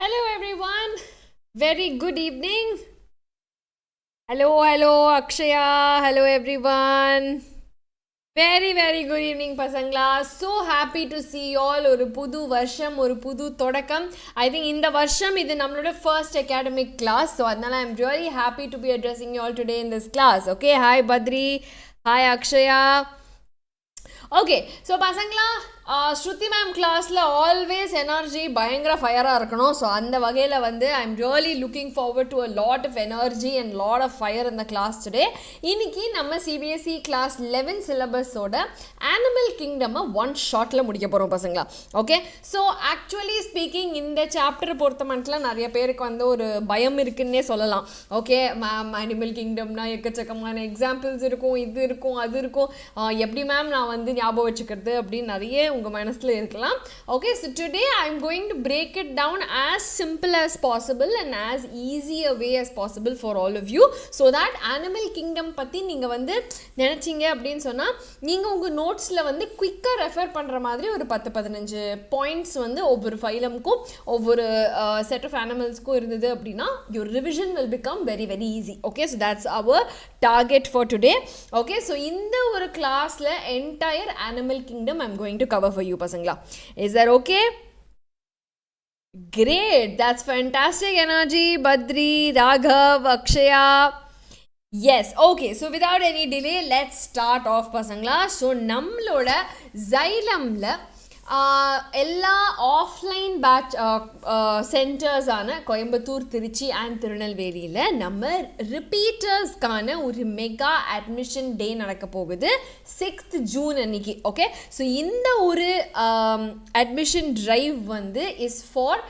Hello everyone, very good evening. Hello Akshaya, hello everyone. Very good evening pasangla. So happy to see you all. ஒரு புது வருஷம், ஒரு புது தொடக்கம். I think இந்த வருஷம் இது நம்மளோட first academic class. So அதனால I'm really happy to be addressing you all today in this class. Okay, hi Badri, hi Akshaya. Okay, so pasangla Shruthi ma'am classல always energy பயங்கர ஃபயராக இருக்கணும். ஸோ அந்த வகையில் வந்து I'm really looking forward to a lot of energy and lot of fire in the class today. இன்னைக்கு நம்ம CBSE Class 11 சிலபஸோட Animal Kingdom one ஷார்ட்டில் முடிக்க போகிறோம் பசங்களா. ஓகே, ஸோ ஆக்சுவலி ஸ்பீக்கிங் இந்த சாப்டர் பொறுத்த மட்டும் நிறைய பேருக்கு வந்து ஒரு பயம் இருக்குன்னே சொல்லலாம். ஓகே மேம், அனிமல் கிங்டம்னா எக்கச்சக்கமான எக்ஸாம்பிள்ஸ் இருக்கும், இது இருக்கும், அது இருக்கும், எப்படி மேம் நான் வந்து ஞாபகம் வச்சுக்கிறது அப்படின்னு நிறைய உங்கள் மனசில் இருக்கலாம். Okay, so today I am going to break it down as simple as possible and as easy a way as possible for all of you. So that animal kingdom பற்றி நீங்கள் வந்து நினச்சிங்க அப்படின்னு சொன்னால் நீங்கள் உங்கள் நோட்ஸில் வந்து குயிக்காக ரெஃபர் பண்ணுற மாதிரி ஒரு 10-15 பாயிண்ட்ஸ் வந்து ஒவ்வொரு ஃபைலமுக்கும் ஒவ்வொரு செட் ஆஃப் அனிமல்ஸ்க்கும் இருந்தது அப்படின்னா your revision will become very easy. Okay, so that's our target for today. Okay, so இந்த ஒரு கிளாஸில் entire animal kingdom I'm going to cover for you pasangla. Is that okay? Great, that's fantastic energy. Badri, Raghav, Akshaya. Yes, okay, so without any delay let's start off pasangla. So nammaloda Xylem la எல்லா offline batch சென்டர்ஸான Coimbatore, Trichy and திருநெல்வேலியில் நம்ம ரிப்பீட்டர்ஸ்க்கான ஒரு mega admission டே நடக்க போகுது 6th June அன்னைக்கு. Okay, so இந்த ஒரு அட்மிஷன் ட்ரைவ் வந்து is for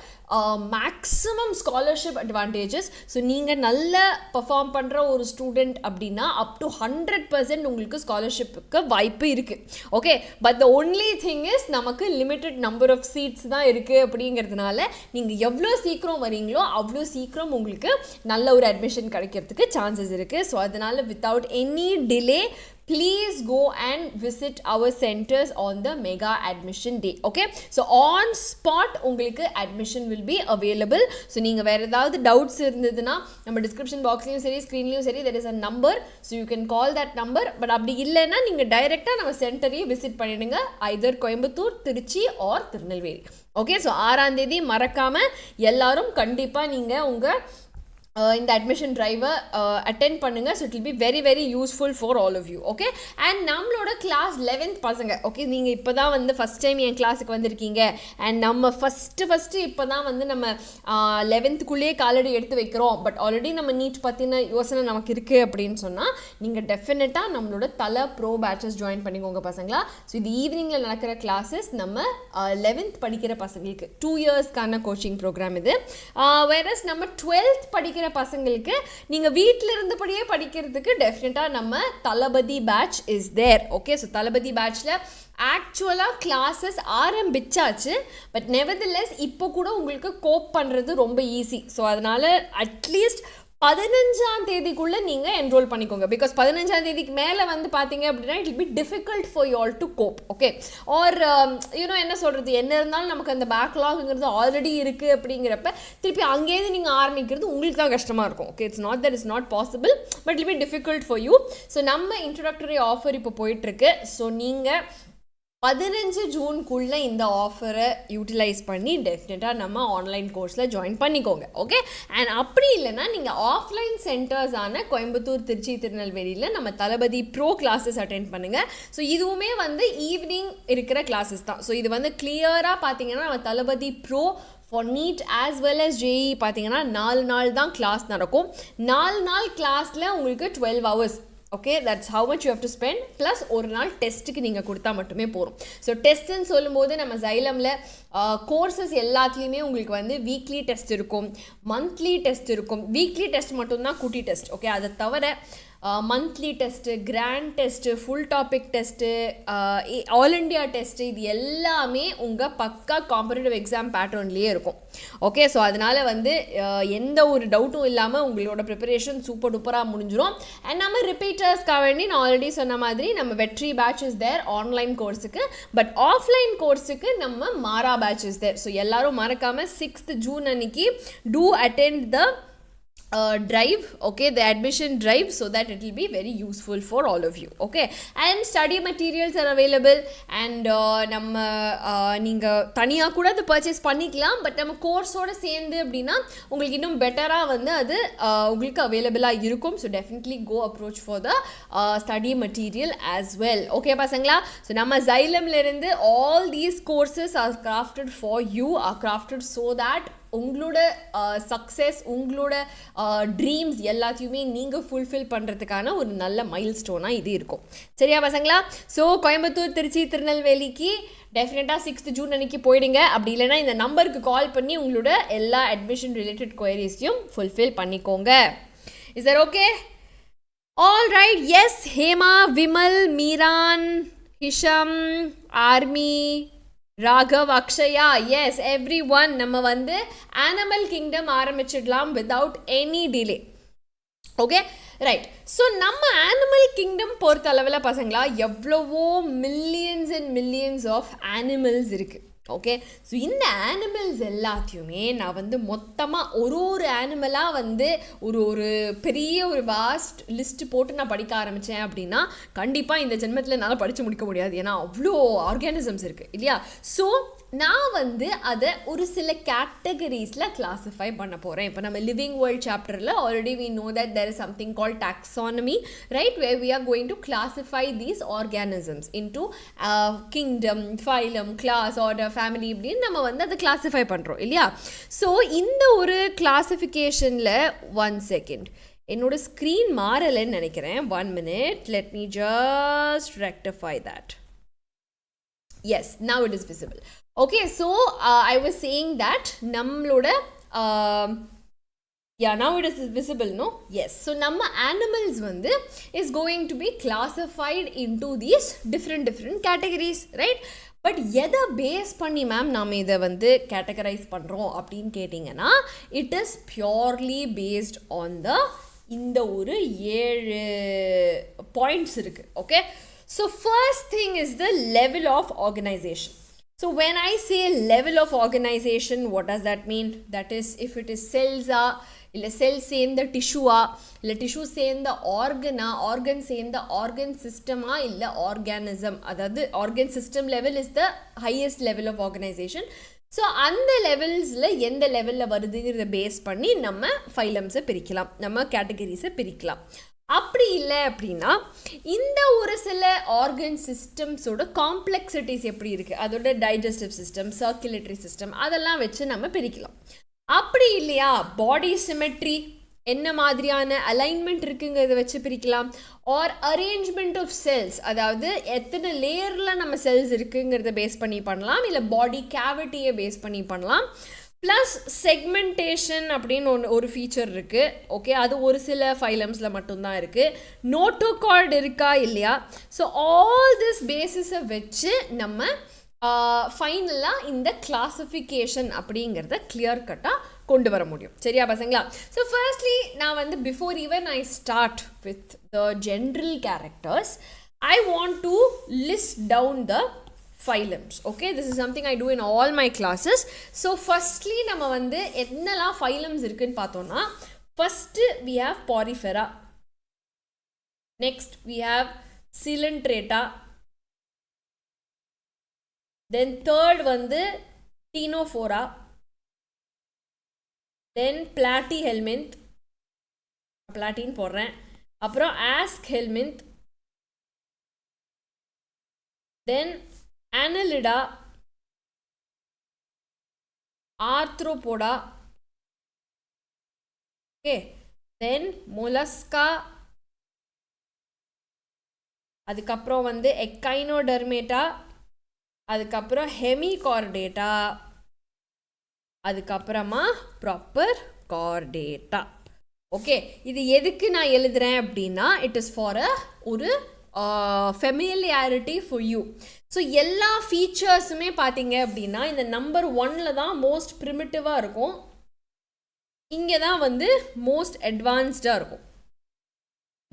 maximum scholarship advantages. So நீங்கள் நல்ல பர்ஃபார்ம் பண்ணுற ஒரு ஸ்டூடெண்ட் அப்படின்னா அப் டு 100% உங்களுக்கு ஸ்காலர்ஷிப்புக்கு வாய்ப்பு இருக்குது. Okay, but the only thing is நமக்கு லிமிட்டட் நம்பர் ஆஃப் சீட்ஸ் தான் இருக்குது. அப்படிங்கிறதுனால நீங்கள் எவ்வளோ சீக்கிரம் வரீங்களோ அவ்வளோ சீக்கிரம் உங்களுக்கு நல்ல ஒரு அட்மிஷன் கிடைக்கிறதுக்கு சான்சஸ் இருக்குது. ஸோ அதனால் without any delay please go and visit our centers on the mega admission day. Okay, so on spot உங்களுக்கு admission will be available. so நீங்க வேற ஏதாவது doubts இருந்ததுன்னா நம்ம description boxலயும் சரி screenலயும் சரி there is a number, so you can call that number. but அப்படி இல்லைன்னா நீங்க டைரக்டா நம்ம சென்டரையே விசிட் பண்ணிடுங்க, either Coimbatore, Trichy or Tirunelveli. Okay, so 6ஆம் தேதி மறக்காம எல்லாரும் கண்டிப்பா நீங்க உங்க இந்த அட்மிஷன் ட்ரைவை அட்டென்ட் பண்ணுங்கள். So it will be very useful for all of you. Okay, and நம்மளோட கிளாஸ் 11th பசங்க. ஓகே, நீங்கள் இப்போ தான் வந்து ஃபஸ்ட் டைம் என் கிளாஸுக்கு வந்திருக்கீங்க அண்ட் நம்ம ஃபஸ்ட்டு இப்போ தான் வந்து நம்ம 11th காலடி எடுத்து வைக்கிறோம், பட் ஆல்ரெடி நம்ம நீட் பற்றின யோசனை நமக்கு இருக்குது அப்படின்னு சொன்னால் நீங்கள் டெஃபினட்டாக நம்மளோட தலை ப்ரோ பேட்சஸ் ஜாயின் பண்ணிக்கோங்க பசங்களா. ஸோ இது ஈவினிங்கில் நடக்கிற கிளாஸஸ் நம்ம 11th படிக்கிற பசங்களுக்கு 2 இயர்ஸ்க்கான கோச்சிங் ப்ரோக்ராம் இது. வேறஸ் நம்ம 12th படிக்கிற பசங்களுக்கு நீங்க வீட்டில இருந்தபடியே படிக்கிறதுக்கு டெஃபினட்டா நம்ம Thalapathy batch is there. Okay, so Thalapathy பேட்ச்ல ஆக்சுவலாக கிளாஸஸ் ஆரம்பிச்சாச்சு, பட் நெவர்தலெஸ் இப்போ கூட உங்களுக்கு கோப் பண்ணுறது ரொம்ப ஈஸி. ஸோ அதனால அட்லீஸ்ட் 15ஆம் தேதிக்குள்ளே நீங்கள் என்ரோல் பண்ணிக்கோங்க. பிகாஸ் 15ஆம் தேதிக்கு மேலே வந்து பார்த்தீங்க அப்படின்னா it will be difficult for you all to cope. Okay, are you know என்ன சொல்கிறது, என்ன இருந்தாலும் நமக்கு அந்த பேக்லாக்ங்கிறது ஆல்ரெடி இருக்குது அப்படிங்கிறப்ப திருப்பி அங்கேருந்து நீங்கள் ஆரம்பிக்கிறது உங்களுக்கு தான் கஷ்டமாக இருக்கும். Okay, it's not that is not possible, but it will be difficult for you. So நம்ம இன்ட்ரோடக்டரி ஆஃபர் இப்போ போயிட்டுருக்கு. ஸோ நீங்கள் 15 ஜூனுக்குள்ளே இந்த ஆஃபரை யூட்டிலைஸ் பண்ணி டெஃபினட்டாக நம்ம ஆன்லைன் கோர்ஸில் ஜாயின் பண்ணிக்கோங்க. ஓகே, அண்ட் அப்படி இல்லைன்னா நீங்கள் ஆஃப்லைன் சென்டர்ஸான கோயம்புத்தூர், திருச்சி, திருநெல்வேலியில் நம்ம தளபதி ப்ரோ கிளாஸஸ் அட்டென்ட் பண்ணுங்கள். ஸோ இதுவுமே வந்து ஈவினிங் இருக்கிற கிளாஸஸ் தான். ஸோ இது வந்து கிளியராக பார்த்தீங்கன்னா நம்ம Thalapathy pro for NEET as well as JEE பார்த்தீங்கன்னா 4 நாள் தான் கிளாஸ் நடக்கும். 4 நாள் கிளாஸில் உங்களுக்கு 12 hours. Okay, that's how much you have to spend. Plus ஒரு நாள் டெஸ்ட்டுக்கு நீங்கள் கொடுத்தா மட்டுமே போதும். ஸோ டெஸ்ட்டுன்னு சொல்லும்போது நம்ம Xylemல கோர்சஸ் எல்லாத்துலேயுமே உங்களுக்கு வந்து வீக்லி டெஸ்ட் இருக்கும், மந்த்லி டெஸ்ட் இருக்கும். வீக்லி டெஸ்ட் மட்டும்தான் குட்டி டெஸ்ட். ஓகே, அதை தவிர monthly test, grand test, full topic test, all India test, இது எல்லாமே உங்கள் பக்கா காம்படிட்டிவ் எக்ஸாம் பேட்டர்ன்லேயே இருக்கும். ஓகே, ஸோ அதனால் வந்து எந்த ஒரு டவுட்டும் இல்லாமல் உங்களோட ப்ரிப்பரேஷன் சூப்பர் டூப்பராக முடிஞ்சிடும். அண்ட் நம்ம ரிப்பீட்டர்ஸ்க்காக வேண்டி நான் ஆல்ரெடி சொன்ன மாதிரி நம்ம Vetri batch is there online கோர்ஸுக்கு. பட் ஆஃப்லைன் கோர்ஸுக்கு நம்ம Maara batch is there. So எல்லாரும் மறக்காமல் 6th June அன்னைக்கு do attend the drive, okay, the admission drive, so that it will be very useful for all of you. Okay, and study materials are available, and நம்ம நீங்கள் தனியாக கூட அதை purchase பண்ணிக்கலாம். But நம்ம கோர்ஸோடு சேர்ந்து அப்படின்னா உங்களுக்கு இன்னும் பெட்டராக வந்து அது உங்களுக்கு அவைலபிளாக இருக்கும். So definitely go approach for the study material as well. Okay பசங்களா, ஸோ நம்ம Xylemலேருந்து all these courses are crafted for you, are crafted so that உங்களோட சக்ஸஸ், உங்களோட ட்ரீம்ஸ் எல்லாத்தையுமே நீங்கள் ஃபுல்ஃபில் பண்ணுறதுக்கான ஒரு நல்ல மைல் ஸ்டோனாக இது இருக்கும். சரியா பசங்களா? ஸோ கோயம்புத்தூர், திருச்சி, திருநெல்வேலிக்கு டெஃபினட்டாக 6th June அன்றைக்கி போயிடுங்க. அப்படி இல்லைனா இந்த நம்பருக்கு கால் பண்ணி உங்களோட எல்லா அட்மிஷன் ரிலேட்டட் குவரிஸையும் ஃபுல்ஃபில் பண்ணிக்கோங்க. Is that okay? All right. Yes, Hema, Vimal, Meeran, Hisham, Armi, Raghav, Akshaya, yes every one, நம்ம வந்து அனிமல் கிங்டம் ஆரம்பிச்சிடலாம் without any delay. Okay right. So நம்ம அனிமல் கிங்டம் பொறுத்த அளவில் பசங்களா எவ்வளவோ millions and millions of animals இருக்குது. ஓகே, ஸோ இந்த அனிமல்ஸ் எல்லாத்தையுமே நான் வந்து மொத்தமாக ஒரு அனிமலாக வந்து ஒரு பெரிய ஒரு வாஸ்ட் லிஸ்ட்டு போட்டு நான் படிக்க ஆரம்பித்தேன் அப்படின்னா கண்டிப்பாக இந்த ஜென்மத்தில் என்னால் படித்து முடிக்க முடியாது. ஏன்னா அவ்வளோ ஆர்கானிசம்ஸ் இருக்குது இல்லையா? ஸோ நான் வந்து அதை ஒரு சில கேட்டகரிஸில் கிளாஸிஃபை பண்ண போகிறேன். இப்போ நம்ம லிவிங் வேர்ல்ட் சாப்டரில் already we know that there is something called taxonomy, right, where we are going to classify these organisms into kingdom, phylum, class, order, family இப்படின்னு நம்ம வந்து அதை கிளாஸிஃபை பண்ணுறோம் இல்லையா? ஸோ இந்த ஒரு கிளாஸிஃபிகேஷனில் 1 second என்னோட ஸ்க்ரீன் மாறலைன்னு நினைக்கிறேன். 1 minute, let me just rectify that. Yes, now it is visible. Okay, so I was saying that nammaloda yeah, now it is visible, no? Yes, so namma animals vandu is going to be classified into these different categories, right? But எதை base பண்ணி ma'am நாம் இதை வந்து categorise பண்ணுறோம் அப்படின்னு கேட்டிங்கன்னா it is purely based on the இந்த ஒரு 7 பாயிண்ட்ஸ் இருக்குது. Okay, so first thing is the level of organization. So when I say level of organization, what does that mean? That is, if it is cells இல்லை செல் சேர்ந்த டிஷ்யூவா, இல்லை tissue சேர்ந்த ஆர்கனா, organ சேர்ந்த organ சிஸ்டமா, இல்லை organism, அதாவது organ system level is the highest level of organization. So அந்த லெவல்ஸில் எந்த லெவலில் வருதுங்கிறத பேஸ் பண்ணி நம்ம ஃபைலம்ஸை பிரிக்கலாம், நம்ம கேட்டகரிஸை பிரிக்கலாம். அப்படி இல்லை அப்படின்னா இந்த ஒரு சில ஆர்கன் சிஸ்டம்ஸோட காம்ப்ளெக்சிட்டிஸ் எப்படி இருக்குது, அதோட டைஜஸ்டிவ் சிஸ்டம், சர்க்குலேட்டரி சிஸ்டம், அதெல்லாம் வச்சு நம்ம பிரிக்கலாம். அப்படி இல்லையா பாடி சிமெட்ரி, என்ன மாதிரியான அலைன்மெண்ட் இருக்குங்கிறத வச்சு பிரிக்கலாம். ஆர் அரேஞ்ச்மெண்ட் ஆஃப் செல்ஸ், அதாவது எத்தனை லேயரில் நம்ம செல்ஸ் இருக்குங்கிறத பேஸ் பண்ணி பண்ணலாம், இல்லை பாடி கேவிட்டியை பேஸ் பண்ணி பண்ணலாம். ப்ளஸ் செக்மெண்டேஷன் அப்படின்னு ஒரு ஃபீச்சர் இருக்குது. ஓகே, அது ஒரு சில ஃபைலம்ஸில் மட்டும்தான் இருக்குது. நோட்டோகார்டு இருக்கா இல்லையா? ஸோ ஆல் திஸ் பேசிஸை வச்சு நம்ம ஃபைனலாக இந்த கிளாஸிஃபிகேஷன் அப்படிங்கிறத கிளியர் கட்டாக கொண்டு வர முடியும். சரியா பசங்களா? ஸோ ஃபர்ஸ்ட்லி நான் வந்து before even I start with the general characters, I want to list down the phylums. Okay, this is something I do in all my classes. So firstly நம்ம வந்து என்னெல்லாம் phylums இருக்குன்னு பார்த்தோம்னா, first we have porifera, next we have coelenterata, then third வந்து ctenophora, then platyhelminth, platin போடுறேன், அப்புறம் aschelminthes, then annelida, arthropoda, okay, then mollusca, அதுக்கப்புறம் வந்து echinodermata, அதுக்கப்புறம் hemichordata, அதுக்கப்புறமா proper chordata. ஓகே, இது எதுக்கு நான் எழுதுறேன் அப்படின்னா இட் இஸ் ஃபார் ஒரு ஃபெமிலியாரிட்டி ஃபார் யூ. ஸோ எல்லா ஃபீச்சர்ஸுமே பார்த்தீங்க அப்படின்னா இந்த நம்பர் 1ல் தான் மோஸ்ட் ப்ரிமிட்டிவாக இருக்கும், இங்கே தான் வந்து மோஸ்ட் அட்வான்ஸ்டாக இருக்கும்.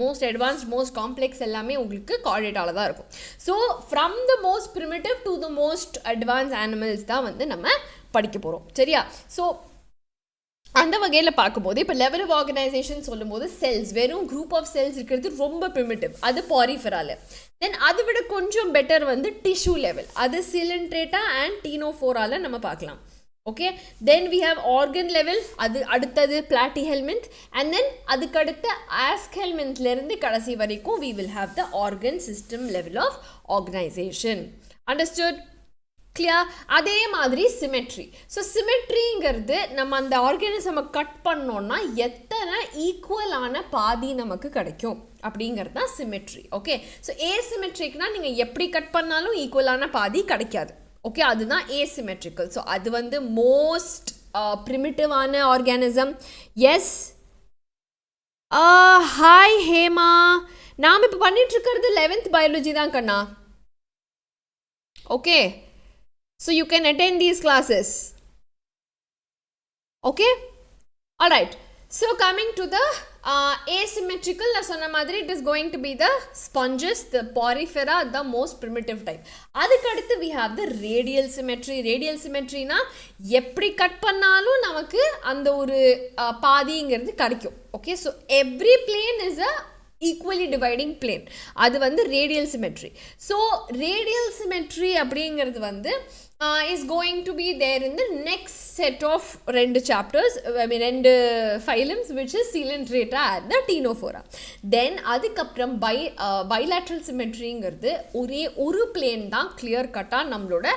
மோஸ்ட் அட்வான்ஸ்ட் மோஸ்ட் காம்ப்ளெக்ஸ் எல்லாமே உங்களுக்கு கார்டேட்டாவில் தான் இருக்கும். So from the most primitive to the most advance animals தான் வந்து நம்ம படிக்க போகிறோம். சரியா? ஸோ அந்த வகையில் பார்க்கும்போது இப்போ லெவல் ஆஃப் ஆர்கனைசேஷன் சொல்லும்போது செல்ஸ், வெறும் குரூப் ஆஃப் செல்ஸ் இருக்கிறது ரொம்ப ப்ரிமிட்டிவ், அது பாரிஃபெரால. தென் அதை விட கொஞ்சம் பெட்டர் வந்து டிஷ்யூ லெவல், அது சிலென்ட்ரேட்டா அண்ட் டீனோஃபோரால நம்ம பார்க்கலாம். Okay, then we have organ level, அது அடுத்தது platyhelminth, அண்ட் தென் அதுக்கடுத்த aschelminthலேருந்து கடைசி வரைக்கும் we will have the organ system level of organization. Understood? Clear? அதே மாதிரி சிமெட்ரி. ஸோ சிமெட்ரிங்கிறது நம்ம அந்த ஆர்கானிசமை கட் பண்ணோன்னா எத்தனை ஈக்குவலான பாதி நமக்கு கிடைக்கும் அப்படிங்கிறது தான் சிமெட்ரி. ஓகே, ஸோ ஏசிமெட்ரிக்னா நீங்கள் எப்படி கட் பண்ணாலும் ஈக்குவலான பாதி கிடைக்காது. ஓகே, அதுதான் ஏசிமெட்ரிக்கல். ஸோ அது வந்து மோஸ்ட் ப்ரிமிட்டிவான ஆர்கானிசம். எஸ், ஹாய் ஹேமா, நாம் இப்போ பண்ணிட்டு இருக்கிறது 11th பயாலஜி தான் கண்ணா. Okay, so you can attend these classes. Okay, all right. So coming to the asymmetrical, na sonna madri it is going to be the sponges, the porifera, the most primitive type. adukaduthu we have the radial symmetry. Radial symmetry na eppadi cut pannalum namakku and oru paadingiradhu kadikkum. Okay, so every plane is a equally dividing plane, அது வந்து radial symmetry. So radial symmetry அப்படிங்கிறது வந்து is going to be there in the next set of ரெண்டு chapters, I mean ரெண்டு phylums, which is coelenterata and the ctenophora. Then அதுக்கப்புறம் bilateral symmetryங்கிறது ஒரே ஒரு plane தான் clear cut-ஆ நம்மளோட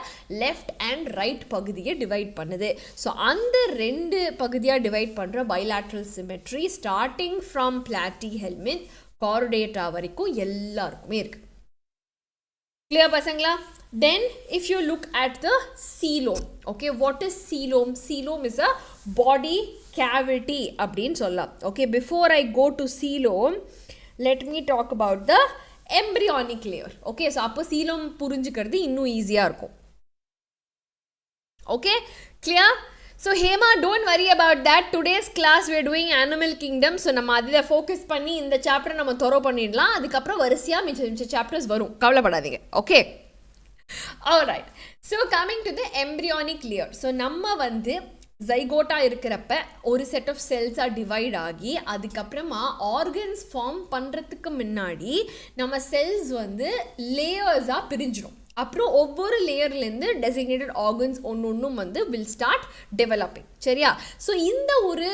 left and right பகுதியை divide பண்ணுது. ஸோ அந்த ரெண்டு பகுதியாக divide பண்ணுற bilateral symmetry starting from platyhelminth chordata வரைக்கும் எல்லாருக்குமே இருக்கு. கிளியர் பசங்களா? Then if you look at the coelom, okay, what is coelom? Coelom is a body cavity அப்படின்னு சொல்லலாம். Okay, before I go to coelom, let me talk about the embryonic layer. Okay, so அப்போ coelom புரிஞ்சுக்கிறது இன்னும் ஈஸியாக இருக்கும். Okay, clear? So Hema, don't worry about that. Today's class we are doing animal kingdom. So நம்ம அதில் focus பண்ணி இந்த chapter நம்ம தொரோ பண்ணிடலாம். அதுக்கப்புறம் வரிசையாக மிச்ச சாப்டர்ஸ் வரும், கவலைப்படாதீங்க. Okay, alright. So coming to the embryonic layer. So நம்ம வந்து ஜைகோட்டா இருக்கிறப்ப ஒரு செட் ஆஃப் செல்ஸாக டிவைட் ஆகி அதுக்கப்புறமா ஆர்கன்ஸ் ஃபார்ம் பண்ணுறதுக்கு முன்னாடி நம்ம செல்ஸ் வந்து லேயர்ஸாக பிரிஞ்சிடும். அப்புறம் ஒவ்வொரு லேயர்லேருந்து டெசிக்னேட்டட் ஆர்கன்ஸ் ஒன்றும் வந்து வில் ஸ்டார்ட் டெவலப்பிங். சரியா? ஸோ இந்த ஒரு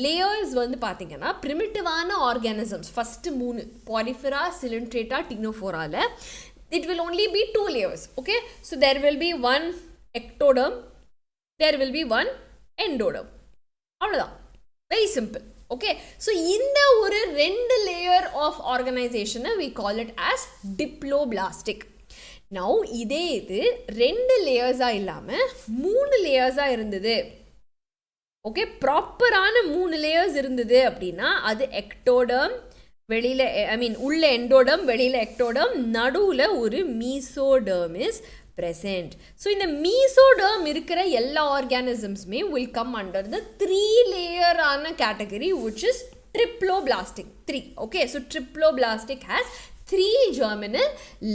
லேயர்ஸ் வந்து பார்த்தீங்கன்னா ப்ரிமிட்டிவான organisms first 3 porifera, coelenterata, ctenophora, it will only be 2 layers. Okay, so there will be one ectoderm, there will be one endoderm. அவ்வளோதான், வெரி சிம்பிள். ஓகே, ஸோ இந்த ஒரு 2 layer of ஆர்கனைசேஷனை we call it as diploblastic. Now இதே இது 2 லேயர்ஸாக இல்லாமல் 3 லேயர்ஸாக இருந்தது. Okay, ப்ராப்பரான 3 layers இருந்தது அப்படின்னா அது எக்டோடர்ம், வெளியில் ஐ மீன் உள்ள எண்டோடர்ம், வெளியில் எக்டோடர்ம், நடுவில் ஒரு மீசோடர்ம் இஸ் present. ஸோ இந்த மீசோடர்ம் இருக்கிற எல்லா ஆர்கானிசம்ஸுமே will come under the 3 layer ஆன category, which is triploblastic. 3. Okay, so triploblastic has 3 germinal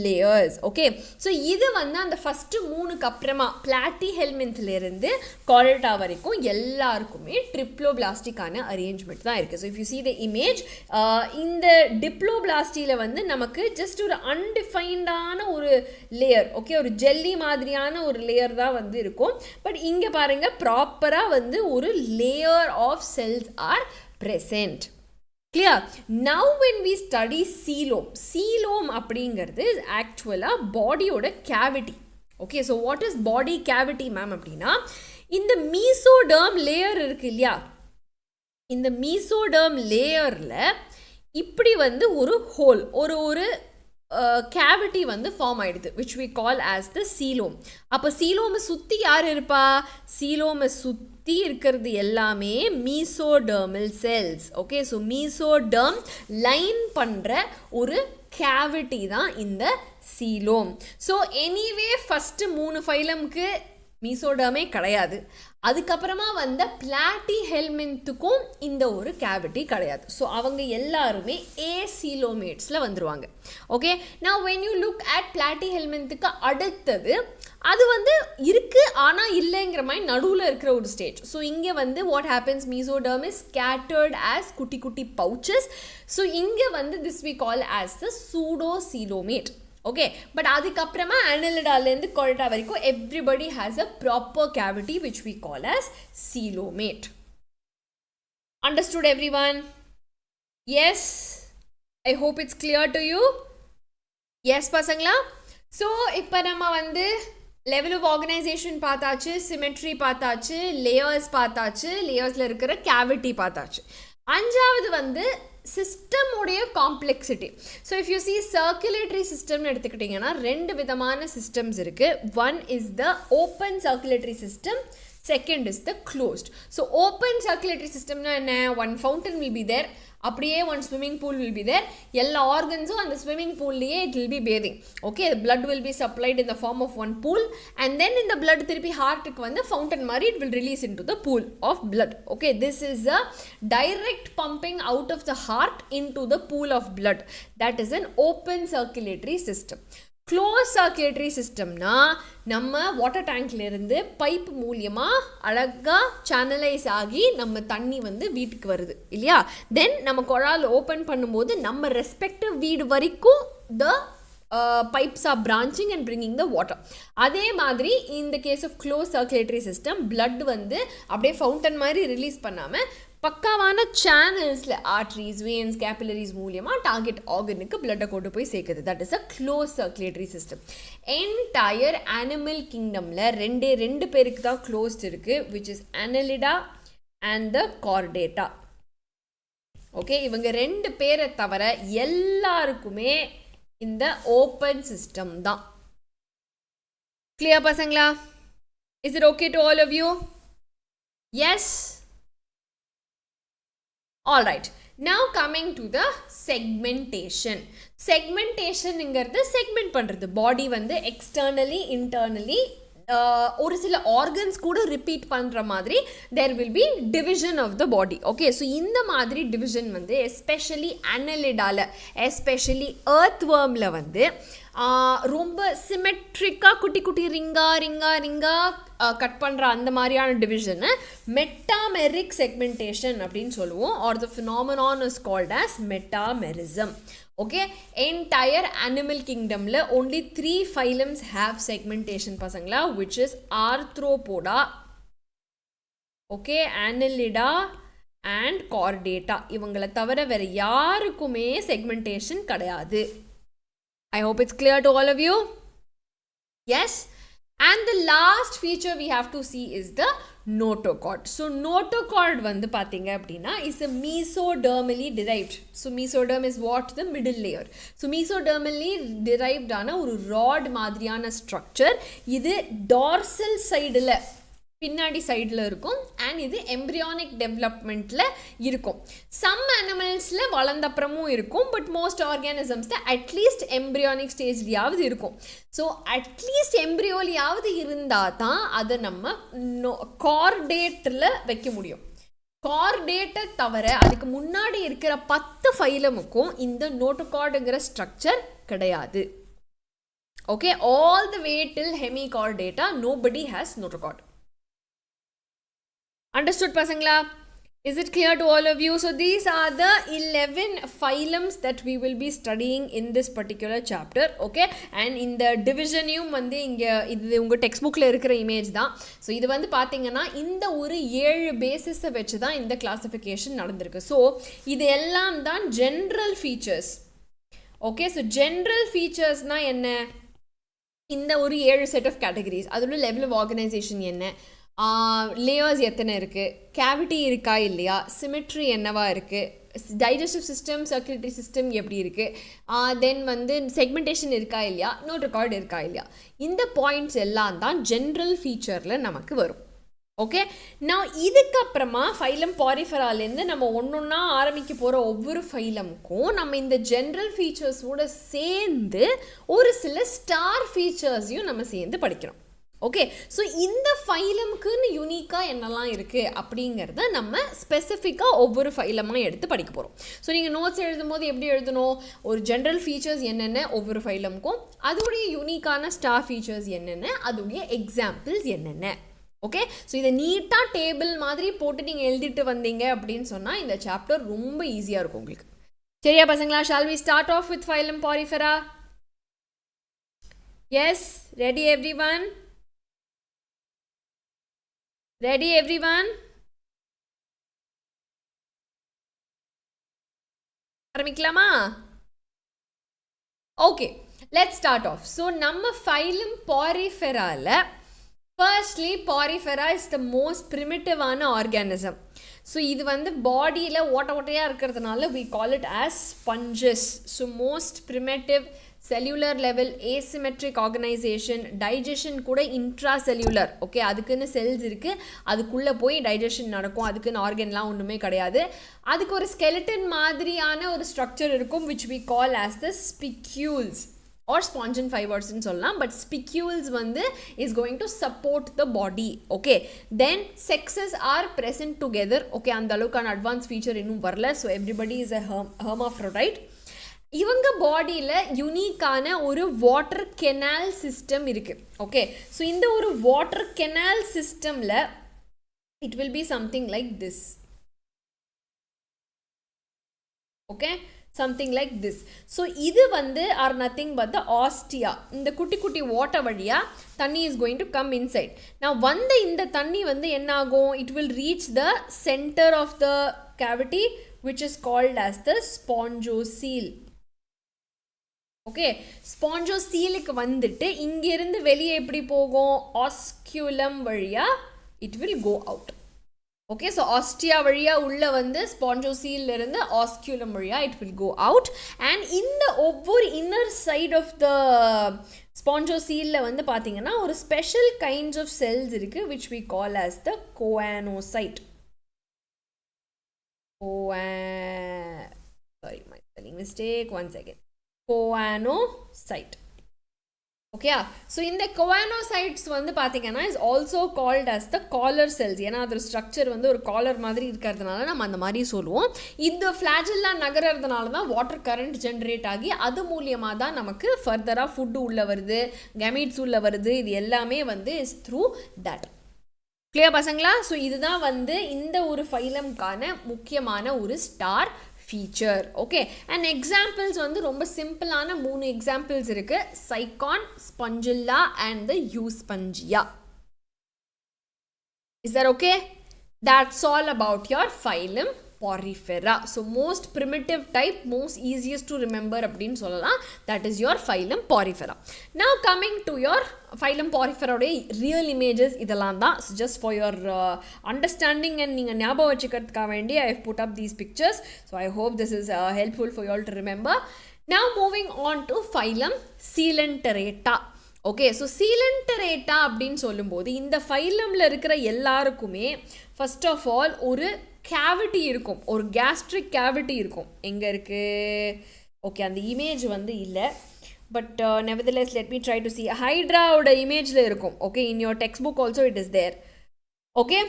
layers. Okay, so இது வந்து அந்த ஃபஸ்ட்டு 3க்கு அப்புறமா platyhelminthலேருந்து chordata வரைக்கும் எல்லாருக்குமே ட்ரிப்ளோபிளாஸ்டிக்கான அரேஞ்ச்மெண்ட் தான் இருக்குது. So if you see the image, இந்த டிப்ளோபிளாஸ்டியில் வந்து நமக்கு ஜஸ்ட் ஒரு அன்டிஃபைன்டான ஒரு லேயர், ஓகே, ஒரு ஜெல்லி மாதிரியான ஒரு லேயர் தான் வந்து இருக்கும். பட் இங்கே பாருங்கள், ப்ராப்பராக வந்து ஒரு layer of cells are present. Clear? Now when we study coelom, coelom அப்படிங்கிறது ஆக்சுவலாக பாடியோட cavity. Okay, so what is body cavity ma'am அப்படின்னா, இந்த மீசோடர்ம் லேயர் இருக்கு இல்லையா, இந்த மீசோடர்ம் லேயரில் இப்படி வந்து ஒரு ஹோல், ஒரு cavity வந்து ஃபார்ம் ஆயிடுது which we call as the coelom. அப்போ coelom சுற்றி யார் இருப்பா? coelom சுற்றி இருக்கிறது எல்லாமே mesodermal cells. Okay, so mesoderm line பண்ணுற ஒரு cavity தான் இந்த coelom. ஸோ எனிவே ஃபஸ்ட்டு 3 ஃபைலம்க்கு மீசோடர்மே கிடையாது. அதுக்கப்புறமா வந்த பிளாட்டிஹெல்மின்த்துக்கும் இந்த ஒரு கேவிட்டி கிடையாது. ஸோ அவங்க எல்லாருமே ஏசீலோமேட்ஸில் வந்துருவாங்க. ஓகே, நான் வென் யூ லுக் அட் பிளாட்டிஹெல்மின்த்துக்கு அடுத்தது அது வந்து இருக்குது ஆனால் இல்லைங்கிற மாதிரி நடுவில் இருக்கிற ஒரு ஸ்டேஜ். ஸோ இங்கே வந்து what happens, mesoderm is scattered as குட்டி குட்டி பவுச்சஸ். ஸோ இங்கே வந்து this we call as the pseudocoelomate. Okay, but அதுக்கப்புறமா annelidaலேருந்து chordata வரைக்கும் everybody has a proper cavity which we call as coelomate. Understood everyone? Yes, I hope it's clear to you. Yes பசங்களா? So இப்போ நம்ம வந்து level of organisation பார்த்தாச்சு, symmetry பார்த்தாச்சு, layers பார்த்தாச்சு, லேயர்ஸில் இருக்கிற கேவிட்டி பார்த்தாச்சு. அஞ்சாவது வந்து சிஸ்டமுடைய complexity. So if you see circulatory சிஸ்டம்னு எடுத்துக்கிட்டிங்கன்னா 2 விதமான சிஸ்டம்ஸ் இருக்குது. One is the open circulatory system, second is the closed. So open circulatory சிஸ்டம்னா என்ன? One fountain will be there, அப்படியே one swimming pool will be there. எல்லா ஆர்கன்ஸும் அந்த ஸ்விம்மிங் பூல்லையே it will B bathing. Okay, blood will be supplied in the form of one pool and then in the blood திருப்பி ஹார்ட்டுக்கு வந்து fountain மாதிரி it will release into the pool of blood. Okay, this is a direct pumping out of the heart into the pool of blood. That is an open circulatory system. Close circulatory சிஸ்டம்னா நம்ம water டேங்க்லேருந்து pipe மூலியமாக அழகாக channelise ஆகி நம்ம தண்ணி வந்து வீட்டுக்கு வருது இல்லையா? தென் நம்ம குழாயில் ஓப்பன் பண்ணும்போது நம்ம ரெஸ்பெக்டிவ் வீடு வரைக்கும் த pipes are branching and bringing the water. அதே மாதிரி in the case of closed circulatory system blood வந்து அப்படியே ஃபவுண்டன் மாதிரி ரிலீஸ் பண்ணாமல் பக்காவான சேனல்ஸில் ஆர்ட்ரிஸ், வெயின்ஸ், கேபிலரிஸ் மூலியமாக டார்கெட் ஆர்கனுக்கு பிளட்டை கொண்டு போய் சேர்க்குது. That is a close circulatory system. Entire animal கிங்டமில் 2 பேருக்கு தான் க்ளோஸ்ட் இருக்குது, which is annelida and the chordata. Okay, இவங்க 2 பேரை தவிர எல்லாருக்குமே இந்த ஓப்பன் சிஸ்டம் தான். கிளியர் பசங்களா? Is it okay to all of you? Yes. All right, now coming to the segmentation. Segmentation இங்கிறது segment பண்ணுறது. பாடி வந்து எக்ஸ்டர்னலி இன்டர்னலி ஒரு சில ஆர்கன்ஸ் கூட ரிப்பீட் பண்ணுற மாதிரி there will be division of the body. Okay, so இந்த மாதிரி டிவிஷன் வந்து எஸ்பெஷலி annelidaல, எஸ்பெஷலி earthwormல வந்து ரொம்ப சிமெட்ரிக்காக குட்டி குட்டி ரிங்காக கட் பண்ணுற அந்த மாதிரியான டிவிஷனை மெட்டாமெரிக் செக்மெண்டேஷன் அப்படின்னு சொல்லுவோம். Or the phenomenon is called as metamerism. Okay, entire animal கிங்டமில் only 3 phylums have segmentation பசங்களா, which is arthropoda, okay, annelida and chordata. இவங்களை தவிர வேறு யாருக்குமே செக்மெண்டேஷன் கிடையாது. I hope it's clear to all of you. Yes. And the last feature we have to see is the notochord. So notochord வந்து பாத்தீங்க அப்படின்னா is a mesodermally derived. So mesoderm is what? The middle layer. So mesodermally derived ஆன ஒரு rod மாதிரியான structure. இது dorsal sideல பின்னாடி சைடில் இருக்கும் அண்ட் இது எம்ப்ரியானிக் டெவலப்மெண்ட்டில் இருக்கும். சம் அனிமல்ஸில் வளர்ந்தப்புறமும் இருக்கும், பட் மோஸ்ட் ஆர்கானிசம்ஸில் அட்லீஸ்ட் எம்ப்ரியானிக் ஸ்டேஜ்லையாவது இருக்கும். ஸோ அட்லீஸ்ட் எம்ப்ரியோலையாவது இருந்தால் தான் அதை நம்ம கார்டேட்டில் வைக்க முடியும். கார்டேட்டை தவிர அதுக்கு முன்னாடி இருக்கிற 10 ஃபைலமுக்கும் இந்த நோட்டோகார்டுங்கிற ஸ்ட்ரக்சர் கிடையாது. Okay, all the way till Hemichordata nobody has notochord. Understood pasangla? Is it clear to all of you? So these are the 11 phylums that we will be studying in this particular chapter. Okay, and in the division வந்து இங்க இது உங்க text புக்ல இருக்கிற image தான். So இது வந்து பார்த்தீங்கன்னா இந்த ஒரு 7 பேசிஸை வச்சு தான் இந்த கிளாசிஃபிகேஷன் நடந்திருக்கு. ஸோ இது எல்லாம் தான் general features. Okay, so general ஃபீச்சர்ஸ்னால் என்ன? இந்த ஒரு 7 செட் ஆஃப் கேட்டகரிஸ், அதோட லெவல் ஆஃப் ஆர்கனைசேஷன் என்ன, லேயர்ஸ் எத்தனை இருக்குது, கேவிட்டி இருக்கா இல்லையா, சிமெட்ரி என்னவா இருக்குது, டைஜஸ்டிவ் சிஸ்டம், சர்க்குலேட்டரி சிஸ்டம் எப்படி இருக்குது, தென் வந்து செக்மெண்டேஷன் இருக்கா இல்லையா, நோட் ரெக்கார்டு இருக்கா இல்லையா, இந்த பாயிண்ட்ஸ் எல்லாம் தான் ஜென்ரல் ஃபீச்சரில் நமக்கு வரும். ஓகே, நான் இதுக்கப்புறமா ஃபைலம் பாரிஃபெராலேருந்து நம்ம ஒன்றா ஆரம்பிக்க போகிற ஒவ்வொரு ஃபைலமுக்கும் நம்ம இந்த ஜென்ரல் ஃபீச்சர்ஸோடு சேர்ந்து ஒரு சில ஸ்டார் ஃபீச்சர்ஸையும் நம்ம சேர்ந்து படிக்கிறோம். ஓகே, ஸோ இந்த ஃபைலமுக்குன்னு யூனிக்காக என்னெல்லாம் இருக்குது அப்படிங்கிறத நம்ம ஸ்பெசிஃபிக்காக ஒவ்வொரு ஃபைலமாக எடுத்து படிக்க போகிறோம். ஸோ நீங்கள் நோட்ஸ் எழுதும் போது எப்படி எழுதணும், ஒரு ஜென்ரல் ஃபீச்சர்ஸ் என்னென்ன ஒவ்வொரு ஃபைலமுக்கும், அதோடைய யூனிக்கான ஸ்டார் ஃபீச்சர்ஸ் என்னென்ன, அதோடைய எக்ஸாம்பிள்ஸ் என்னென்ன. ஓகே, ஸோ இதை நீட்டாக டேபிள் மாதிரி போட்டு நீங்கள் எழுதிட்டு வந்தீங்க அப்படின்னு சொன்னால் இந்த சாப்டர் ரொம்ப ஈஸியாக இருக்கும் உங்களுக்கு. சரியா பசங்களா? Shall we start off with phylum Porifera? Yes, ready everyone? Ready everyone? ஆரம்பிக்கலாமா? Okay, let's start off. So நம்ம phylum poriferaல firstly porifera is the most primitive ஆன organism. So இது வந்து பாடியில் ஓட்டையாக இருக்கிறதுனால we call it as sponges. So most primitive cellular level asymmetric organization, digestion கூட intracellular. Okay, அதுக்குன்னு cells இருக்குது, அதுக்குள்ளே போய் டைஜஷன் நடக்கும், அதுக்குன்னு ஆர்கன்லாம் ஒன்றுமே கிடையாது. அதுக்கு ஒரு skeleton மாதிரியான ஒரு ஸ்ட்ரக்சர் இருக்கும் which we call as the spicules or spongin fibers ன்னு சொல்லலாம். பட் spicules வந்து is going to support the body. Okay, then sexes are present together. Okay, அந்த அளவுக்கான அட்வான்ஸ் ஃபீச்சர் இன்னும் வரல. So everybody is a hermaphrodite. இவங்க பாடியில் யூனிக்கான ஒரு வாட்டர் கெனால் சிஸ்டம் இருக்குது. ஓகே, ஸோ இந்த ஒரு வாட்டர் கெனால் சிஸ்டமில் it will be something like this. Okay, something like this. So இது வந்து are nothing but the ostia. இந்த குட்டி குட்டி வாட்டர் வழியாக தண்ணி is going to come inside. நான் வந்த இந்த தண்ணி வந்து என்ன ஆகும், it will reach the centre of the cavity which is called as the spongocoel. Okay, ஸ்பாஞ்சோசீலுக்கு வந்துட்டு இங்கிருந்து வெளியே எப்படி போகும், ஆஸ்கியூலம் வழியாக it will go out. Okay, so ostia வழியாக உள்ளே வந்து ஸ்பாஞ்சோசீலிருந்து ஆஸ்கியூலம் வழியாக it will go out. And இந்த ஒவ்வொரு இன்னர் சைட் ஆஃப் த ஸ்பாஞ்சோசீலில் வந்து பார்த்தீங்கன்னா ஒரு ஸ்பெஷல் கைண்ட்ஸ் ஆஃப் செல்ஸ் இருக்குது which we call as the coanocyte. Sorry, my spelling mistake, one second. Coanocyte. Okay, so இந்த கோவானோசைட்ஸ் வந்து பார்த்தீங்கன்னா is also called as the collar cells. ஏன்னா அதோட ஸ்ட்ரக்சர் வந்து ஒரு காலர் மாதிரி இருக்கிறதுனால நம்ம அந்த மாதிரி சொல்லுவோம். இந்த ஃப்ளாஜெல்லாம் நகர்றதுனால தான் வாட்டர் கரண்ட் ஜென்ரேட் ஆகி அது மூலியமாக தான் நமக்கு ஃபர்தராக ஃபுட்டு உள்ளே வருது, கெமீட்ஸ் உள்ளே வருது. இது எல்லாமே வந்து இஸ் த்ரூ தட். கிளியர் பசங்களா? ஸோ இதுதான் வந்து இந்த ஒரு ஃபைலம்கான முக்கியமான ஒரு star feature. Okay, and examples வந்து ரொம்ப சிம்பிளான 3 எக்ஸாம்பிள்ஸ் இருக்குது. Sycon, spongilla and the euspongia. Is that okay? That's all about your phylum porifera. So most primitive type, most easiest to remember அப்படினு சொல்லலாம். That is your phylum porifera. Now coming to your phylum porifera real images இதெல்லாம் தான். So just for your understanding and நீங்க ஞாபகம் வச்சுக்கிறதுக்காக வேண்டி I have put up these pictures. So I hope this is helpful for you all to remember. Now moving on to phylum coelenterata. Okay, so coelenterata அப்படின்னு சொல்லும்போது இந்த ஃபைலமில் இருக்கிற எல்லாருக்குமே first of all ஒரு cavity இருக்கும், ஒரு கேஸ்ட்ரிக் கேவிட்டி இருக்கும். எங்கே இருக்குது? ஓகே, அந்த இமேஜ் வந்து இல்லை, but nevertheless let me try to see. ஹைட்ராவோட இமேஜில் இருக்கும். Okay, in your textbook also it is there. Okay,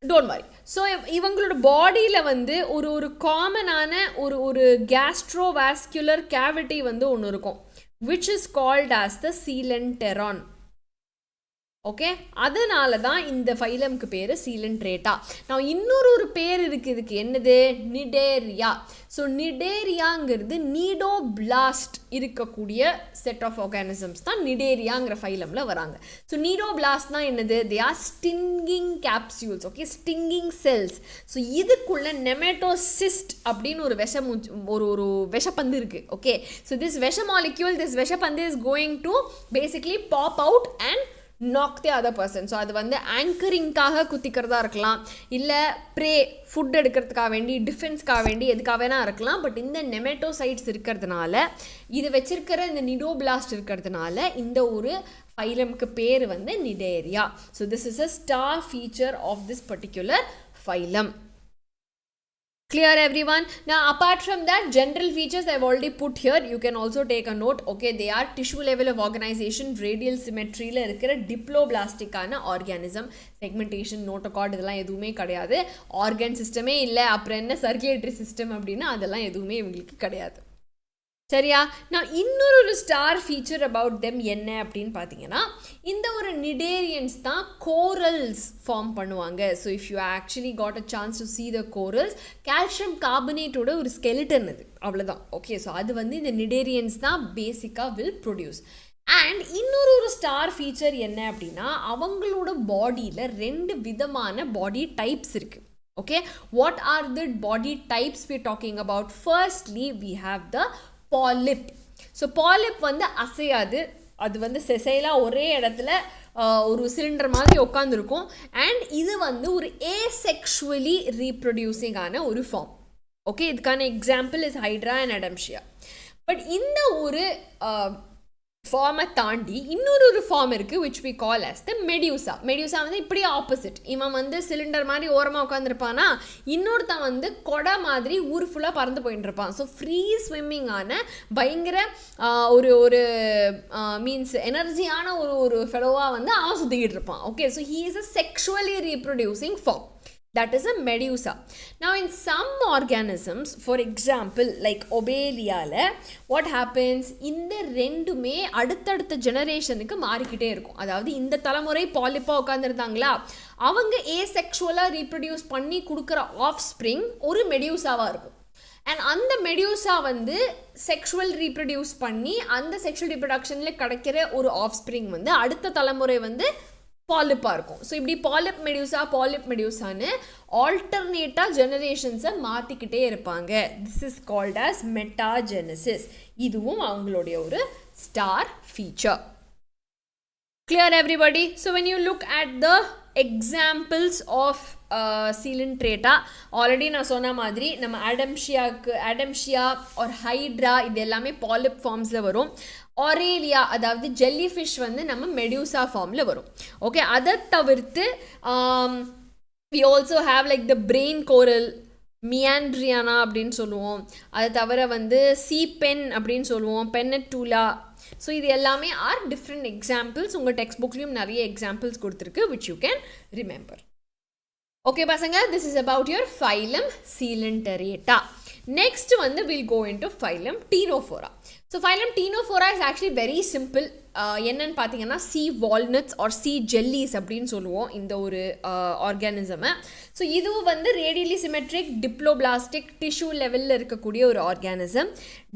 don't வரி. ஸோ இவங்களோட பாடியில் வந்து ஒரு காமனான ஒரு கேஸ்ட்ரோவாஸ்குலர் கேவிட்டி வந்து ஒன்று இருக்கும் which is called as the coelenteron. Okay, அதனால தான் இந்த ஃபைலம்க்கு பேர் coelenterata. நான் இன்னொரு பேர் இருக்குது இதுக்கு, என்னது? நிடேரியா. ஸோ நிடேரியாங்கிறது நீடோபிளாஸ்ட் இருக்கக்கூடிய செட் ஆஃப் ஆர்கானிசம்ஸ் தான் நிடேரியாங்கிற ஃபைலமில் வராங்க. ஸோ நீடோபிளாஸ்ட்னா என்னது? They are stinging capsules. Okay, stinging cells. So இதுக்குள்ள நெமேட்டோசிஸ்ட் அப்படின்னு ஒரு விஷப்பந்து இருக்குது. ஓகே, ஸோ திஸ் விஷ மாலிக்யூல், திஸ் விஷப்பந்து is going to basically pop out and knock the other person. So அது வந்து ஆங்கரிங்காக குத்திக்கிறதா இருக்கலாம், இல்லை ப்ரே ஃபுட் எடுக்கிறதுக்காக வேண்டி, டிஃபென்ஸ்க்காக வேண்டி எதுக்காக வேணா இருக்கலாம். பட் இந்த நெமேட்டோசைட்ஸ் இருக்கிறதுனால, இது வச்சிருக்கிற இந்த நிடோபிளாஸ்ட் இருக்கிறதுனால இந்த ஒரு ஃபைலம்க்கு பேர் வந்து cnidaria. So this is a star feature of this particular phylum. Clear everyone? Now apart from that, general features I've already put here. You can also take a note. Okay, they are tissue level of organization, radial symmetry la irukira diploblastic ana organism. Segmentation, notochord idella eduvume kadiyadu. Organ system e illa, apra enna circulatory system அப்படினா அதெல்லாம் எதுவுமே இவங்களுக்கு கிடையாது. சரியா? நான் இன்னொரு star feature about them என்ன அப்படின்னு பார்த்தீங்கன்னா, இந்த ஒரு நிடேரியன்ஸ் தான் கோரல்ஸ் ஃபார்ம் பண்ணுவாங்க. So if you actually got a chance to see the corals, calcium கார்பனேட்டோட ஒரு ஸ்கெலிட்டன் அது, அவ்வளோதான். ஓகே, ஸோ அது வந்து இந்த நிடேரியன்ஸ் தான் பேசிக்காக வில் ப்ரொடியூஸ். அண்ட் இன்னொரு ஸ்டார் ஃபீச்சர் என்ன அப்படின்னா, அவங்களோட பாடியில் 2 விதமான பாடி டைப்ஸ் இருக்குது. Okay, what are the body types we're talking about? Firstly, we have the polyp. So polyp வந்து அசையாது, அது வந்து செசைலாக ஒரே இடத்துல ஒரு சிலிண்டர் மாதிரி உட்காந்துருக்கும். அண்ட் இது வந்து ஒரு ஏசெக்ஷுவலி ரீப்ரொடியூசிங் ஆன ஒரு ஃபார்ம். ஓகே, இதுக்கான example is hydra and adamsia. But இந்த ஒரு ஃபார்மை தாண்டி இன்னொரு ஃபார்ம் இருக்குது, which we call as the medusa. Medusa வந்து இப்படி ஆப்போசிட். இவன் வந்து சிலிண்டர் மாதிரி ஓரமாக உட்காந்துருப்பானா, இன்னொருத்தன் வந்து கொடை மாதிரி ஊர் ஃபுல்லாக பறந்து போயிட்டு இருப்பான். ஸோ ஃப்ரீ ஸ்விம்மிங்கான பயங்கர ஒரு மீன்ஸ் எனர்ஜியான ஒரு ஃபெலோவாக வந்து அவன் சுற்றிக்கிட்டு இருப்பான். Okay, so he is a sexually reproducing form. That is a medusa. Now in some organisms, for example like obelia la, what happens, இந்த ரெண்டுமே அடுத்தடுத்த ஜெனரேஷனுக்கு மாறிக்கிட்டே இருக்கும். அதாவது இந்த தலைமுறை பாலிப்பா உட்காந்துருந்தாங்களா, அவங்க ஏசெக்ஷுவலாக ரீப்ரொடியூஸ் பண்ணி கொடுக்குற ஆஃப் ஸ்ப்ரிங் ஒரு மெடியூசாவாக இருக்கும். அண்ட் அந்த மெடியூசா வந்து செக்ஷுவல் ரீப்ரொடியூஸ் பண்ணி அந்த செக்ஷுவல் ரீப்ரொடக்ஷனில் கிடைக்கிற ஒரு ஆஃப் ஸ்ப்ரிங் வந்து அடுத்த தலைமுறை வந்து பாலிப்பாக இருக்கும். ஸோ இப்படி பாலிப் மெடியூசான்னு ஆல்டர்னேட்டாக ஜெனரேஷன்ஸை மாற்றிக்கிட்டே இருப்பாங்க. This is called as metagenesis. இதுவும் அவங்களுடைய ஒரு ஸ்டார் ஃபீச்சர். Clear everybody? ஸோ when you look at the examples of coelenterata, already நான் சொன்ன மாதிரி நம்ம அடம்ஷியா ஒரு ஹைட்ரா இது எல்லாமே பாலிப் ஃபார்ம்ஸில் வரும். ஆரேலியா அதாவது ஜெல்லி ஃபிஷ் வந்து நம்ம மெடியூசா ஃபார்மில் வரும். ஓகே, அதை தவிர்த்து we also have like the brain coral, மியாண்ட்ரியானா அப்படின்னு சொல்லுவோம். அதை தவிர வந்து சீபென் அப்படின்னு சொல்லுவோம், பென்னட்டூலா. ஸோ இது எல்லாமே ஆர் டிஃப்ரெண்ட் எக்ஸாம்பிள்ஸ். உங்கள் டெக்ஸ்ட் புக்லேயும் நிறைய எக்ஸாம்பிள்ஸ் கொடுத்துருக்கு, which you can remember. Okay pasanga, this is about your phylum coelenterata. Next வந்து we'll go into phylum ctenophora. So phylum ctenophora is actually very simple. என்னன்னு பார்த்தீங்கன்னா sea walnuts or sea jellies அப்படின்னு சொல்லுவோம் இந்த ஒரு ஆர்கானிசமை. So இதுவும் வந்து radially symmetric diploblastic tissue லெவலில் இருக்கக்கூடிய ஒரு ஆர்கானிசம்.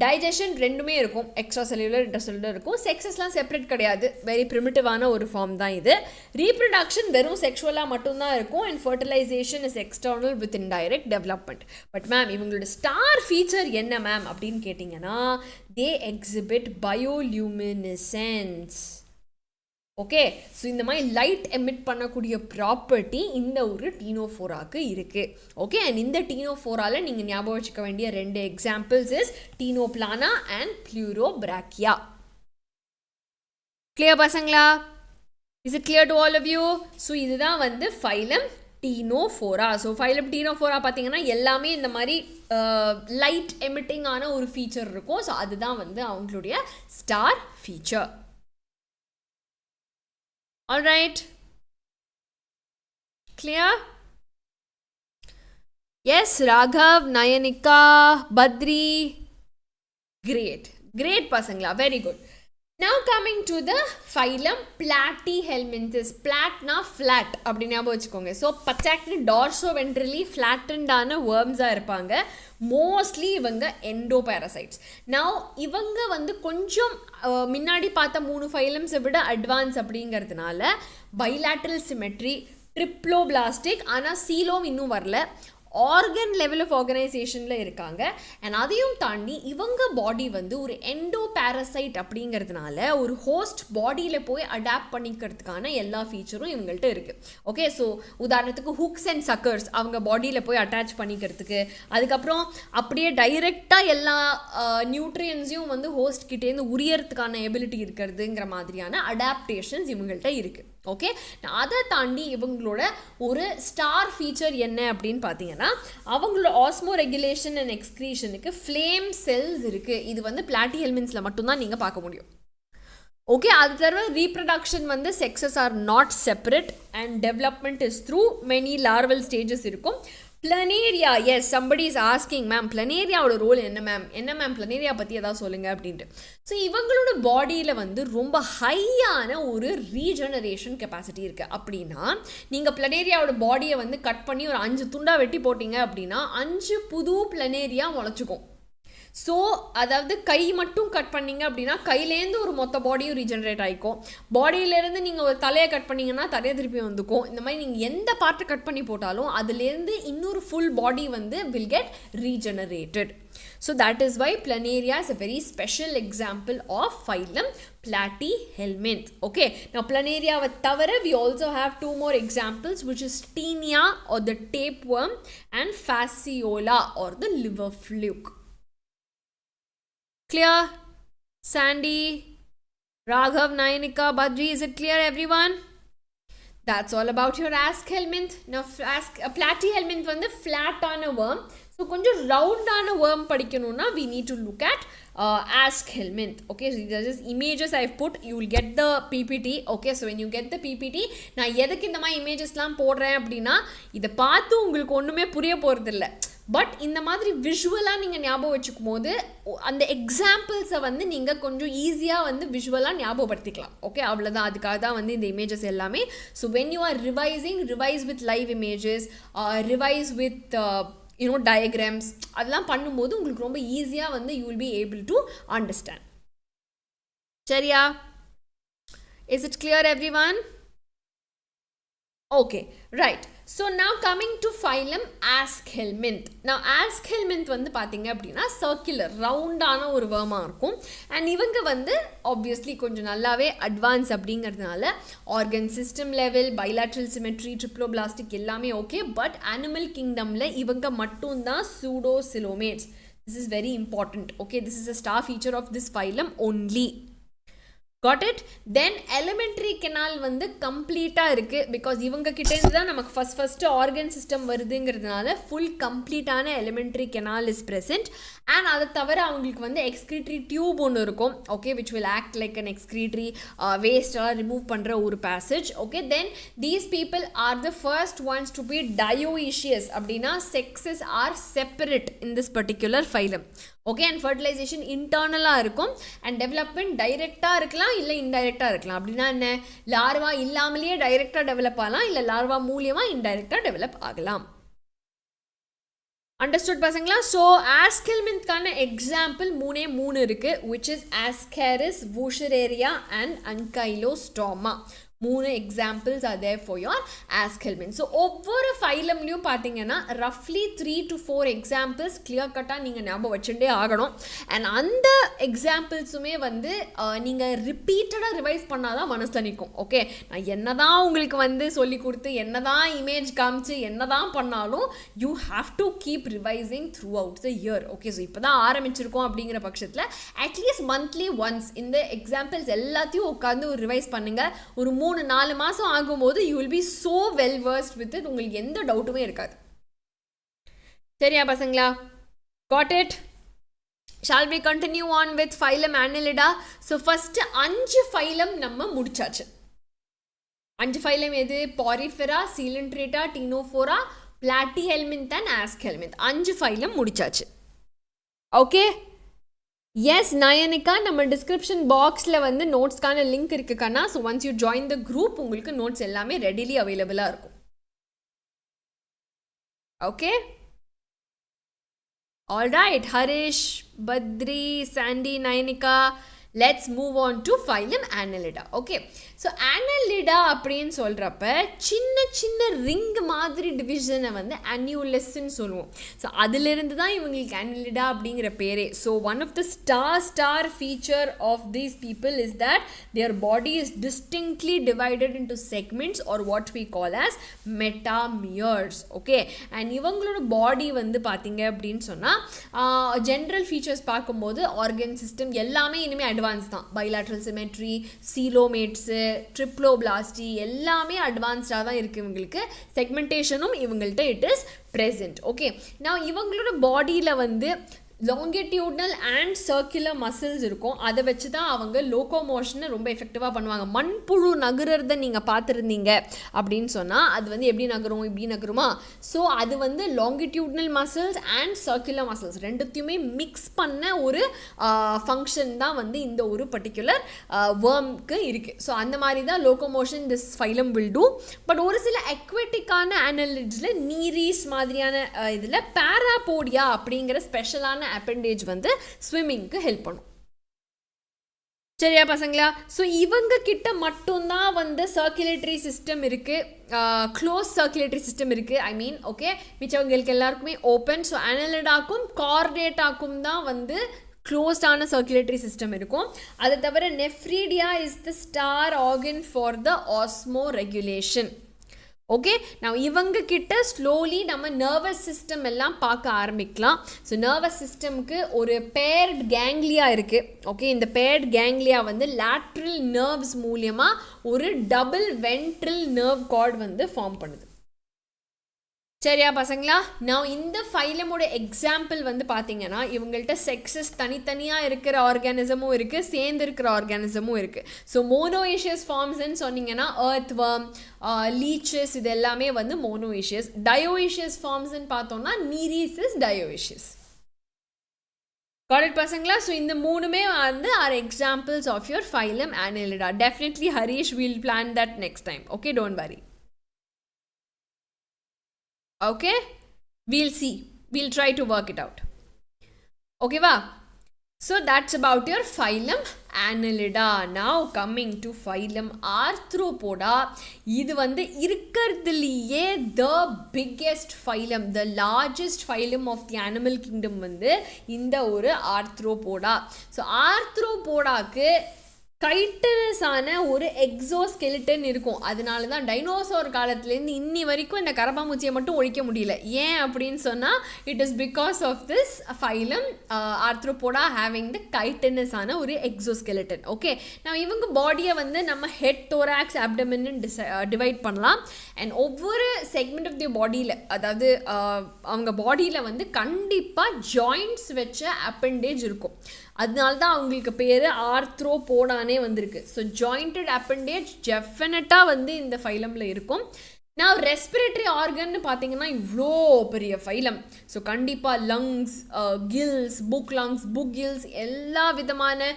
டைஜஷன் ரெண்டுமே இருக்கும், எக்ஸ்ட்ரா செல்லுலர் இன்டர்செல்லுலர் இருக்கும். செக்ஸஸ்லாம் செப்பரேட் கிடையாது, வெரி ப்ரிமிட்டிவான ஒரு ஃபார்ம் தான் இது. ரீப்ரொடக்ஷன் வெறும் செக்ஷுவலாக மட்டும்தான் இருக்கும். And fertilisation is external with indirect development. But ma'am இவங்களோட ஸ்டார் ஃபீச்சர் என்ன மேம் அப்படின்னு கேட்டிங்கன்னா, they exhibit bioluminescence. Okay, so இந்த மாதிரி லைட் எமிட் பண்ணக்கூடிய ப்ராப்பர்ட்டி இந்த ஒரு டீனோஃபோராக்கு இருக்குது. ஓகே, அண்ட் இந்த டீனோஃபோராவில் நீங்கள் ஞாபகம் வச்சுக்க வேண்டிய 2 examples is ctenoplana and pleurobrachia. Clear பசங்களா? Is it clear to all of you? So இதுதான் வந்து phylum ctenophora. So phylum ctenophora பார்த்தீங்கன்னா எல்லாமே இந்த மாதிரி லைட் எமிட்டிங் ஆன ஒரு ஃபீச்சர் இருக்கும். ஸோ அதுதான் வந்து அவங்களுடைய star feature. Alright, clear? Yes, Raghav, Nayanika, Badri, great pasangla, very good. Now coming to the phylum platyhelminthes. Platna flat அப்படி ஞாபகம் வச்சுக்கோங்க. ஸோ பச்சாக்னு டார்சோவென்ட்ரலி ஃப்ளாட்டண்டான வேர்ம்ஸாக இருப்பாங்க. மோஸ்ட்லி இவங்க எண்டோபேரசைட்ஸ். நவ் இவங்க வந்து கொஞ்சம் முன்னாடி பார்த்த 3 ஃபைலம்ஸை விட அட்வான்ஸ் அப்படிங்கிறதுனால பைலாட்ரல் சிமெட்ரி, ட்ரிப்ளோபிளாஸ்டிக், ஆனால் சீலோம் இன்னும் வரல. ஆர்கன் லெவல் ஆஃப் ஆர்கனைசேஷனில் இருக்காங்க. அண்ட் அதையும் தாண்டி இவங்க பாடி வந்து ஒரு எண்டோ பேரசைட் அப்படிங்கிறதுனால ஒரு ஹோஸ்ட் பாடியில் போய் அடாப்ட் பண்ணிக்கிறதுக்கான எல்லா ஃபீச்சரும் இவங்கள்ட்ட இருக்குது. ஓகே, ஸோ உதாரணத்துக்கு ஹூக்ஸ் அண்ட் சக்கர்ஸ் அவங்க பாடியில் போய் அட்டாச் பண்ணிக்கிறதுக்கு, அதுக்கப்புறம் அப்படியே டைரெக்டாக எல்லா நியூட்ரியன்ஸையும் வந்து ஹோஸ்ட் கிட்டேருந்து உரியறதுக்கான எபிலிட்டி இருக்கிறதுங்கிற மாதிரியான அடாப்டேஷன்ஸ் இவங்கள்ட்ட இருக்குது. ஓகே, அதை தாண்டி இவங்களோட ஒரு ஸ்டார் ஃபீச்சர் என்ன அப்படின்னு பார்த்தீங்கன்னா அவங்களோட ஆஸ்மோ ரெகுலேஷன் அண்ட் எக்ஸ்க்ரீஷனுக்கு ஃப்ளேம் செல்ஸ் இருக்குது. இது வந்து பிளாட்டிஹெல்மின்ஸில் மட்டும்தான் நீங்கள் பார்க்க முடியும். ஓகே, அது தவிர ரீப்ரடக்ஷன் வந்து sexes are not separate and development is through many larval stages இருக்கும். Planaria, yes, somebody is asking ma'am பிளனேரியாவோட ரோல் என்ன மேம் பிளனேரியா பற்றி ஏதாவது சொல்லுங்கள் அப்படின்ட்டு. ஸோ இவங்களோட பாடியில் வந்து ரொம்ப ஹையான ஒரு ரீஜெனரேஷன் கெப்பாசிட்டி இருக்குது. அப்படின்னா நீங்கள் பிளனேரியாவோட பாடியை வந்து கட் பண்ணி ஒரு 5 துண்டாக வெட்டி போட்டிங்க அப்படின்னா 5 புது பிளனேரியா முளைச்சிக்கும். ஸோ அதாவது கை மட்டும் கட் பண்ணிங்க அப்படின்னா கையிலேருந்து ஒரு மொத்த பாடியும் ரீஜெனரேட் ஆகிக்கும். பாடியிலேருந்து நீங்கள் ஒரு தலையை கட் பண்ணிங்கன்னா தலையை திருப்பி வந்துக்கும். இந்த மாதிரி நீங்கள் எந்த பார்ட்டை கட் பண்ணி போட்டாலும் அதுலேருந்து இன்னொரு ஃபுல் பாடி வந்து will get regenerated. So that is why planaria is a very special example of phylum platyhelminth. Okay, now planaria tavara we also have 2 more examples, which is Taenia or the tapeworm and Fasciola or the liver fluke. Clear? Sandy, Raghav, Nayanika, Badri, is it clear everyone? That's all about your aschelminth. Now platyhelminth வந்து flat-ஆன worm. So கொஞ்சம் ரவுண்டான worm படிக்கணும்னா we need to look at aschelminth. Okay, so these are images I've put. You will get the PPT. Okay, so when you get the PPT, நான் எதுக்கு இந்த மாதிரி இமேஜஸ்லாம் போடுறேன் அப்படின்னா இதை பார்த்து உங்களுக்கு ஒன்றுமே புரிய போகிறதில்ல. பட் இந்த மாதிரி விஷுவலாக நீங்கள் ஞாபகம் வச்சுக்கும் போது அந்த எக்ஸாம்பிள்ஸை வந்து நீங்கள் கொஞ்சம் ஈஸியாக வந்து விஷுவலாக ஞாபகப்படுத்திக்கலாம். ஓகே, அவ்வளோதான். அதுக்காக தான் வந்து இந்த இமேஜஸ் எல்லாமே. So when you are revise with live images, revise with diagrams, அதெல்லாம் பண்ணும்போது உங்களுக்கு ரொம்ப ஈஸியாக வந்து you will be able to understand. சரியா? Is it clear every one? Okay, right. So now coming to phylum aschelminth. Now aschelminth வந்து பார்த்தீங்க அப்படின்னா சர்க்குலர் ரவுண்டான ஒரு வேர்மாக இருக்கும். அண்ட் இவங்க வந்து ஆப்வியஸ்லி கொஞ்சம் நல்லாவே அட்வான்ஸ் அப்படிங்கிறதுனால organ system level, bilateral symmetry, triploblastic எல்லாமே ஓகே. பட் அனிமல் கிங்டமில் இவங்க மட்டும்தான் சூடோசிலோமேட்ஸ். This is very important. Okay, this is a star feature of this phylum only. Got it? Then elementary canal வந்து கம்ப்ளீட்டாக இருக்குது. பிகாஸ் இவங்க கிட்டேருந்து தான் நமக்கு ஃபஸ்ட்டு ஆர்கன் சிஸ்டம் வருதுங்கிறதுனால ஃபுல் கம்ப்ளீட்டான alimentary canal is present. And அதை தவிர அவங்களுக்கு வந்து எக்ஸ்க்ரீட்ரி டியூப் ஒன்று இருக்கும். Okay, which will act like an excretory வேஸ்டெல்லாம் ரிமூவ் பண்ணுற ஒரு passage. Okay, then these people are the first ones to be dioecious. அப்படின்னா sexes are separate in this particular phylum. Okay, and fertilisation இன்டர்னலாக இருக்கும். And development டைரெக்டாக இருக்கலாம், இல்லை இன்டைரக்டாக இருக்கலாம். அப்படின்னா என்ன, லார்வா இல்லாமலேயே டைரெக்டாக டெவலப் ஆகலாம், இல்லை லார்வா மூலியமாக இன்டைரக்டாக டெவலப் ஆகலாம். அண்டர்ஸ்டுட் பசங்களா? ஸோ ஆஸ்கெல்மின்த்கான எக்ஸாம்பிள் 3 இருக்குது, which is ascaris, wuchereria and ancylostoma. 3 examples are there for your aschelminth. ஸோ ஒவ்வொரு ஃபைலம்லையும் பார்த்தீங்கன்னா ரஃப்லி 3 to 4 எக்ஸாம்பிள்ஸ் கிளியர் கட்டாக நீங்கள் ஞாபகம் வச்சுட்டே ஆகணும். அண்ட் அந்த எக்ஸாம்பிள்ஸுமே வந்து நீங்கள் ரிப்பீட்டடாக ரிவைஸ் பண்ணால் தான் மனசில் நிற்கும். ஓகே, நான் என்ன தான் உங்களுக்கு வந்து சொல்லி கொடுத்து என்ன தான் இமேஜ் காமிச்சு என்ன தான் பண்ணாலும் you have to keep revising through out the year. Okay, so இப்போ தான் ஆரம்பிச்சிருக்கோம் அப்படிங்கிற பட்சத்தில் அட்லீஸ்ட் மந்த்லி ஒன்ஸ் இந்த எக்ஸாம்பிள்ஸ் எல்லாத்தையும் உட்காந்து ஒரு ரிவைஸ் பண்ணுங்கள். ஒரு 3-4 மாதம் ஆகும்போது you will be so well versed with it. உங்களுக்கு எந்த டவுட்டுமே இருக்காது. சரியா பசங்களா? Got it? Shall we continue on with phylum annelida? So first 5 phylum நம்ம முடிச்சாச்சு. 5 phylum எது? porifera, coelenterata, ctenophora, platyhelminth and aschelminthes. 5 phylum முடிச்சாச்சு. ஓகே, எஸ் நயனிகா, நம்ம டிஸ்கிரிப்ஷன் பாக்ஸில் வந்து நோட்ஸ்க்கான லிங்க் இருக்குக்கண்ணா. So once you join the group உங்களுக்கு நோட்ஸ் எல்லாமே ரெடிலி அவைலபிளாக இருக்கும். Okay, alright. Harish, Badri, Sandy, Nayanika, let's move on to phylum Annelida. Okay, so Annelida அப்படின்னு சொல்கிறப்ப சின்ன ரிங் மாதிரி டிவிஷனை வந்து annulus-ன்னு சொல்லுவோம். ஸோ அதிலிருந்து தான் இவங்களுக்கு Annelida அப்படிங்கிற பேரே. So one of the star feature of these people is that their body is distinctly divided into segments or what we call as metameres. Okay, and இவங்களோட பாடி வந்து பார்த்தீங்க அப்படின்னு சொன்னால் ஜென்ரல் ஃபீச்சர்ஸ் பார்க்கும்போது ஆர்கன் சிஸ்டம் எல்லாமே இனிமேல் அட்வான்ஸ் தான். Bilateral symmetry, சீலோமேட்ஸு, ட்ரிப்ளோபிளாஸ்டி எல்லாமே அட்வான்ஸ்டாக தான் இருக்குது இவங்களுக்கு. செக்மெண்டேஷனும் இவங்கள்ட்ட இட் இஸ் ப்ரெசென்ட். ஓகே, நான் இவங்களோட பாடியில் வந்து longitudinal and circular muscles இருக்கும். அதை வச்சு தான் அவங்க லோகோமோஷனை ரொம்ப எஃபெக்டிவாக பண்ணுவாங்க. மண்புழு நகர்றதை நீங்கள் பார்த்துருந்தீங்க அப்படின்னு சொன்னால் அது வந்து எப்படி நகரும், இப்படி நகருமா? ஸோ அது வந்து longitudinal muscles and circular muscles ரெண்டுத்தையுமே மிக்ஸ் பண்ண ஒரு ஃபங்க்ஷன் தான் வந்து இந்த ஒரு பர்டிகுலர் வேர்ம்க்கு இருக்குது. ஸோ அந்த மாதிரி தான் locomotion this phylum will do. But ஒரு சில அக்வெட்டிக்கான annelids நீரீஸ் மாதிரியான இதில் பாராபோடியா அப்படிங்கிற ஸ்பெஷலான appendage வந்து ஸ்விம்மிங்க்கு ஹெல்ப் பண்ணும். சரியா பசங்களா? ஸோ இவங்க கிட்ட மட்டும்தான் வந்து சர்க்குலேட்டரி சிஸ்டம் இருக்குது, க்ளோஸ் சர்க்குலேட்டரி சிஸ்டம் இருக்குது. ஐ மீன் ஓகே, மிச்சவங்களுக்கு எல்லாருக்குமே ஓப்பன். ஸோ annelidaக்கும் chordataக்கும் தான் வந்து க்ளோஸ்டான சர்க்குலேட்டரி சிஸ்டம் இருக்கும். அதை தவிர nephridia is the star organ for the osmoregulation. Okay, நான் இவங்க கிட்ட ஸ்லோலி நம்ம நர்வஸ் சிஸ்டம் எல்லாம் பார்க்க ஆரம்பிக்கலாம். ஸோ நர்வஸ் சிஸ்டம்க்கு ஒரு பேர்ட் கேங்லியா இருக்குது. ஓகே, இந்த பேர்ட் கேங்லியா வந்து லேட்ரல் நர்வ்ஸ் மூலியமாக ஒரு டபுள் வென்ட்ரல் நர்வ் கார்டு வந்து ஃபார்ம் பண்ணுது. சரியா பசங்களா? நான் இந்த ஃபைலமோட எக்ஸாம்பிள் வந்து பார்த்தீங்கன்னா இவங்கள்ட்ட செக்ஸஸ் தனித்தனியாக இருக்கிற ஆர்கானிசமும் இருக்குது, சேர்ந்து இருக்கிற ஆர்கானிசமும் இருக்குது. ஸோ மோனோஏஷியஸ் ஃபார்ம்ஸ்ன்னு சொன்னீங்கன்னா எர்த்வர்ம், லீச்சஸ் இது எல்லாமே வந்து மோனோஏஷியஸ். டயோஏஷியஸ் ஃபார்ம்ஸ்ன்னு பார்த்தோம்னா நீரீசஸ், டயோஏஷியஸ். Got it பசங்களா? ஸோ இந்த மூணுமே வந்து are examples of your phylum Annelida. Definitely Harish will plan that next time. Okay, don't worry. Okay, we'll see, we'll try to work it out. Okay va? So that's about your phylum Annelida. Now coming to phylum arthropoda. இது வந்து இருக்கிறதுலையே the biggest phylum, the largest phylum of the animal kingdom வந்து இந்த ஒரு arthropoda. So arthropodaக்கு கைட்டனஸான ஒரு exoskeleton இருக்கும். அதனால தான் டைனோசர் காலத்துலேருந்து இன்னி வரைக்கும் இந்த கரப்பாம்பூச்சியை மட்டும் ஒழிக்க முடியல. ஏன் அப்படின்னு சொன்னால் it is because of this phylum arthropoda having the கைட்டனஸான ஒரு எக்ஸோஸ்கெலிட்டன். ஓகே, நான் இவங்க பாடியை வந்து நம்ம ஹெட், தோராக்ஸ், அப்டமன் டிவைட் பண்ணலாம். அண்ட் ஒவ்வொரு செக்மெண்ட் ஆஃப் தி பாடியில், அதாவது அவங்க பாடியில் வந்து கண்டிப்பாக ஜாயிண்ட்ஸ் வச்ச அப்பெண்டேஜ் இருக்கும். அதனால தான் அவங்களுக்கு பேர் ஆர்த்ரோபோடானே வந்திருக்கு. ஸோ ஜாயிண்டட் அப்பெண்டேஜ் டெஃபினட்டாக வந்து இந்த ஃபைலமில் இருக்கும். நான் ரெஸ்பிரேட்டரி ஆர்கன்னு பார்த்தீங்கன்னா இவ்வளோ பெரிய ஃபைலம். ஸோ கண்டிப்பாக lungs, gills, book lungs, book gills எல்லா விதமான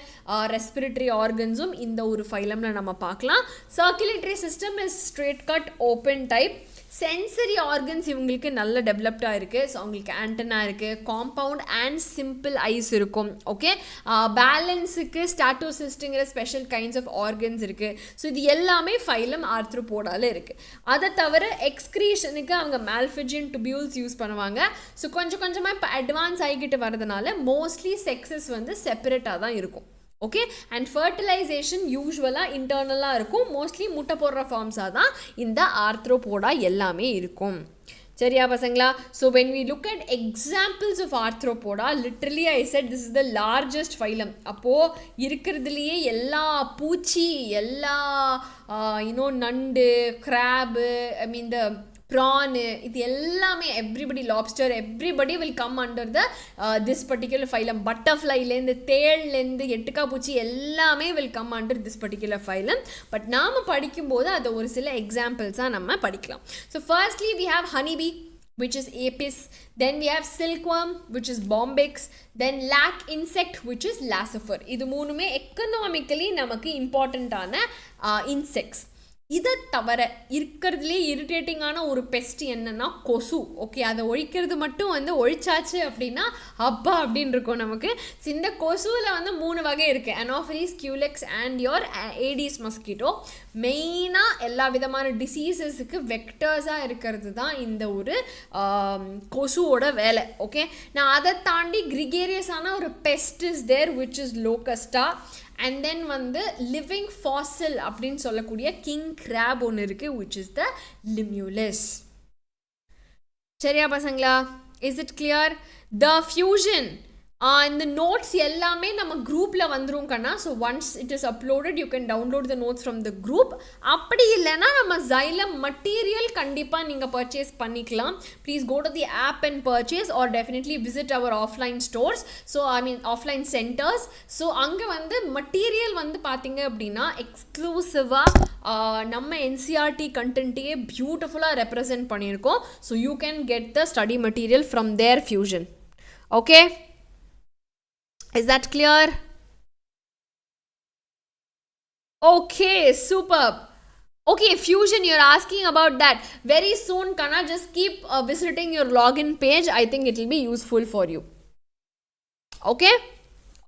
ரெஸ்பிரேட்டரி ஆர்கன்ஸும் இந்த ஒரு ஃபைலமில் நம்ம பார்க்கலாம். Circulatory system is straight cut open type. Sensory organs இவங்களுக்கு நல்ல டெவலப்டாக இருக்குது. ஸோ அவங்களுக்கு ஆண்டனா இருக்குது, காம்பவுண்ட் அண்ட் சிம்பிள் ஐஸ் இருக்கும். ஓகே, பேலன்ஸுக்கு ஸ்டாட்டோசிஸ்ட்டுங்கிற ஸ்பெஷல் கைண்ட்ஸ் ஆஃப் ஆர்கன்ஸ் இருக்குது. ஸோ இது எல்லாமே ஃபைலம் ஆர்த்ரோபோடாவில் இருக்குது. அதை தவிர எக்ஸ்க்ரீஷனுக்கு அவங்க மால்ஃபிஜியன் டுபியூல்ஸ் யூஸ் பண்ணுவாங்க. ஸோ கொஞ்சம் கொஞ்சமாக இப்போ அட்வான்ஸ் ஆகிக்கிட்டு வரதுனால மோஸ்ட்லி செக்ஸஸ் வந்து செப்பரேட்டாக தான் இருக்கும். ஓகே, அண்ட் ஃபர்டிலைசேஷன் யூஸ்வலாக இன்டர்னலாக இருக்கும். மோஸ்ட்லி முட்டை போடுற ஃபார்ம்ஸாக தான் இந்த ஆர்த்ரோபோடா எல்லாமே இருக்கும். சரியா பசங்களா? So when we look at examples of arthropoda, literally I said this is the largest phylum. அப்போது இருக்கிறதுலையே எல்லா பூச்சி, எல்லா நண்டு, கிராபு, ஐ மீன் த ப்ரானு, இது எல்லாமே everybody, lobster, everybody will come under the this particular phylum. பட்டர்ஃப்ளைலேருந்து, தேள்லேருந்து, எட்டுக்கா பூச்சி எல்லாமே will come under this particular phylum. But நாம் படிக்கும்போது அதை ஒரு சில எக்ஸாம்பிள்ஸாக நம்ம படிக்கலாம். So firstly we have honeybee, which is apis. Then we have silkworm, which is bombyx. Then lac insect, which is laccifer. இது மூணுமே எக்கனாமிக்கலி நமக்கு இம்பார்ட்டண்ட்டான இன்செக்ட்ஸ். இதை தவிர இருக்கிறதுலே இரிட்டேட்டிங்கான ஒரு பெஸ்ட் என்னன்னா கொசு. ஓகே, அதை ஒழிக்கிறது மட்டும் வந்து ஒழிச்சாச்சு அப்படின்னா அப்பா அப்படின்னு இருக்கும் நமக்கு. இந்த கொசுவில் வந்து 3 வகை இருக்குது, anopheles, culex and your aedes mosquito. மெயினாக எல்லா விதமான டிசீசஸுக்கு வெக்டர்ஸாக இருக்கிறது தான் இந்த ஒரு கொசுவோட வேலை. ஓகே, நான் அதை தாண்டி கிரிகேரியஸான ஒரு pest is there which is locusta. And then வந்து லிவிங் ஃபாசில் அப்படின்னு சொல்லக்கூடிய கிங் கிராப் ஒன்று இருக்குது which is the limulus. சரியா பசங்களா? Is it clear? The fusion இந்த நோட்ஸ் எல்லாமே நம்ம குரூப்பில் வந்துடும் கண்ணா. So once it is uploaded you can download the notes from the group. அப்படி இல்லைன்னா நம்ம Xylem மெட்டீரியல் கண்டிப்பாக நீங்கள் பர்ச்சேஸ் பண்ணிக்கலாம். Please go to the app and purchase or definitely visit our offline stores. So I mean offline centres. So அங்கே வந்து material வந்து பார்த்தீங்க அப்படின்னா எக்ஸ்க்ளூசிவாக நம்ம என்சிஆர்டி கண்டென்ட்டையே பியூட்டிஃபுல்லாக ரெப்ரசென்ட் பண்ணியிருக்கோம். So you can get the study material from their fusion. Okay, is that clear? Okay, superb. Okay, Fusion, you're asking about that. Very soon, Kana, just keep visiting your login page. I think it will be useful for you. Okay?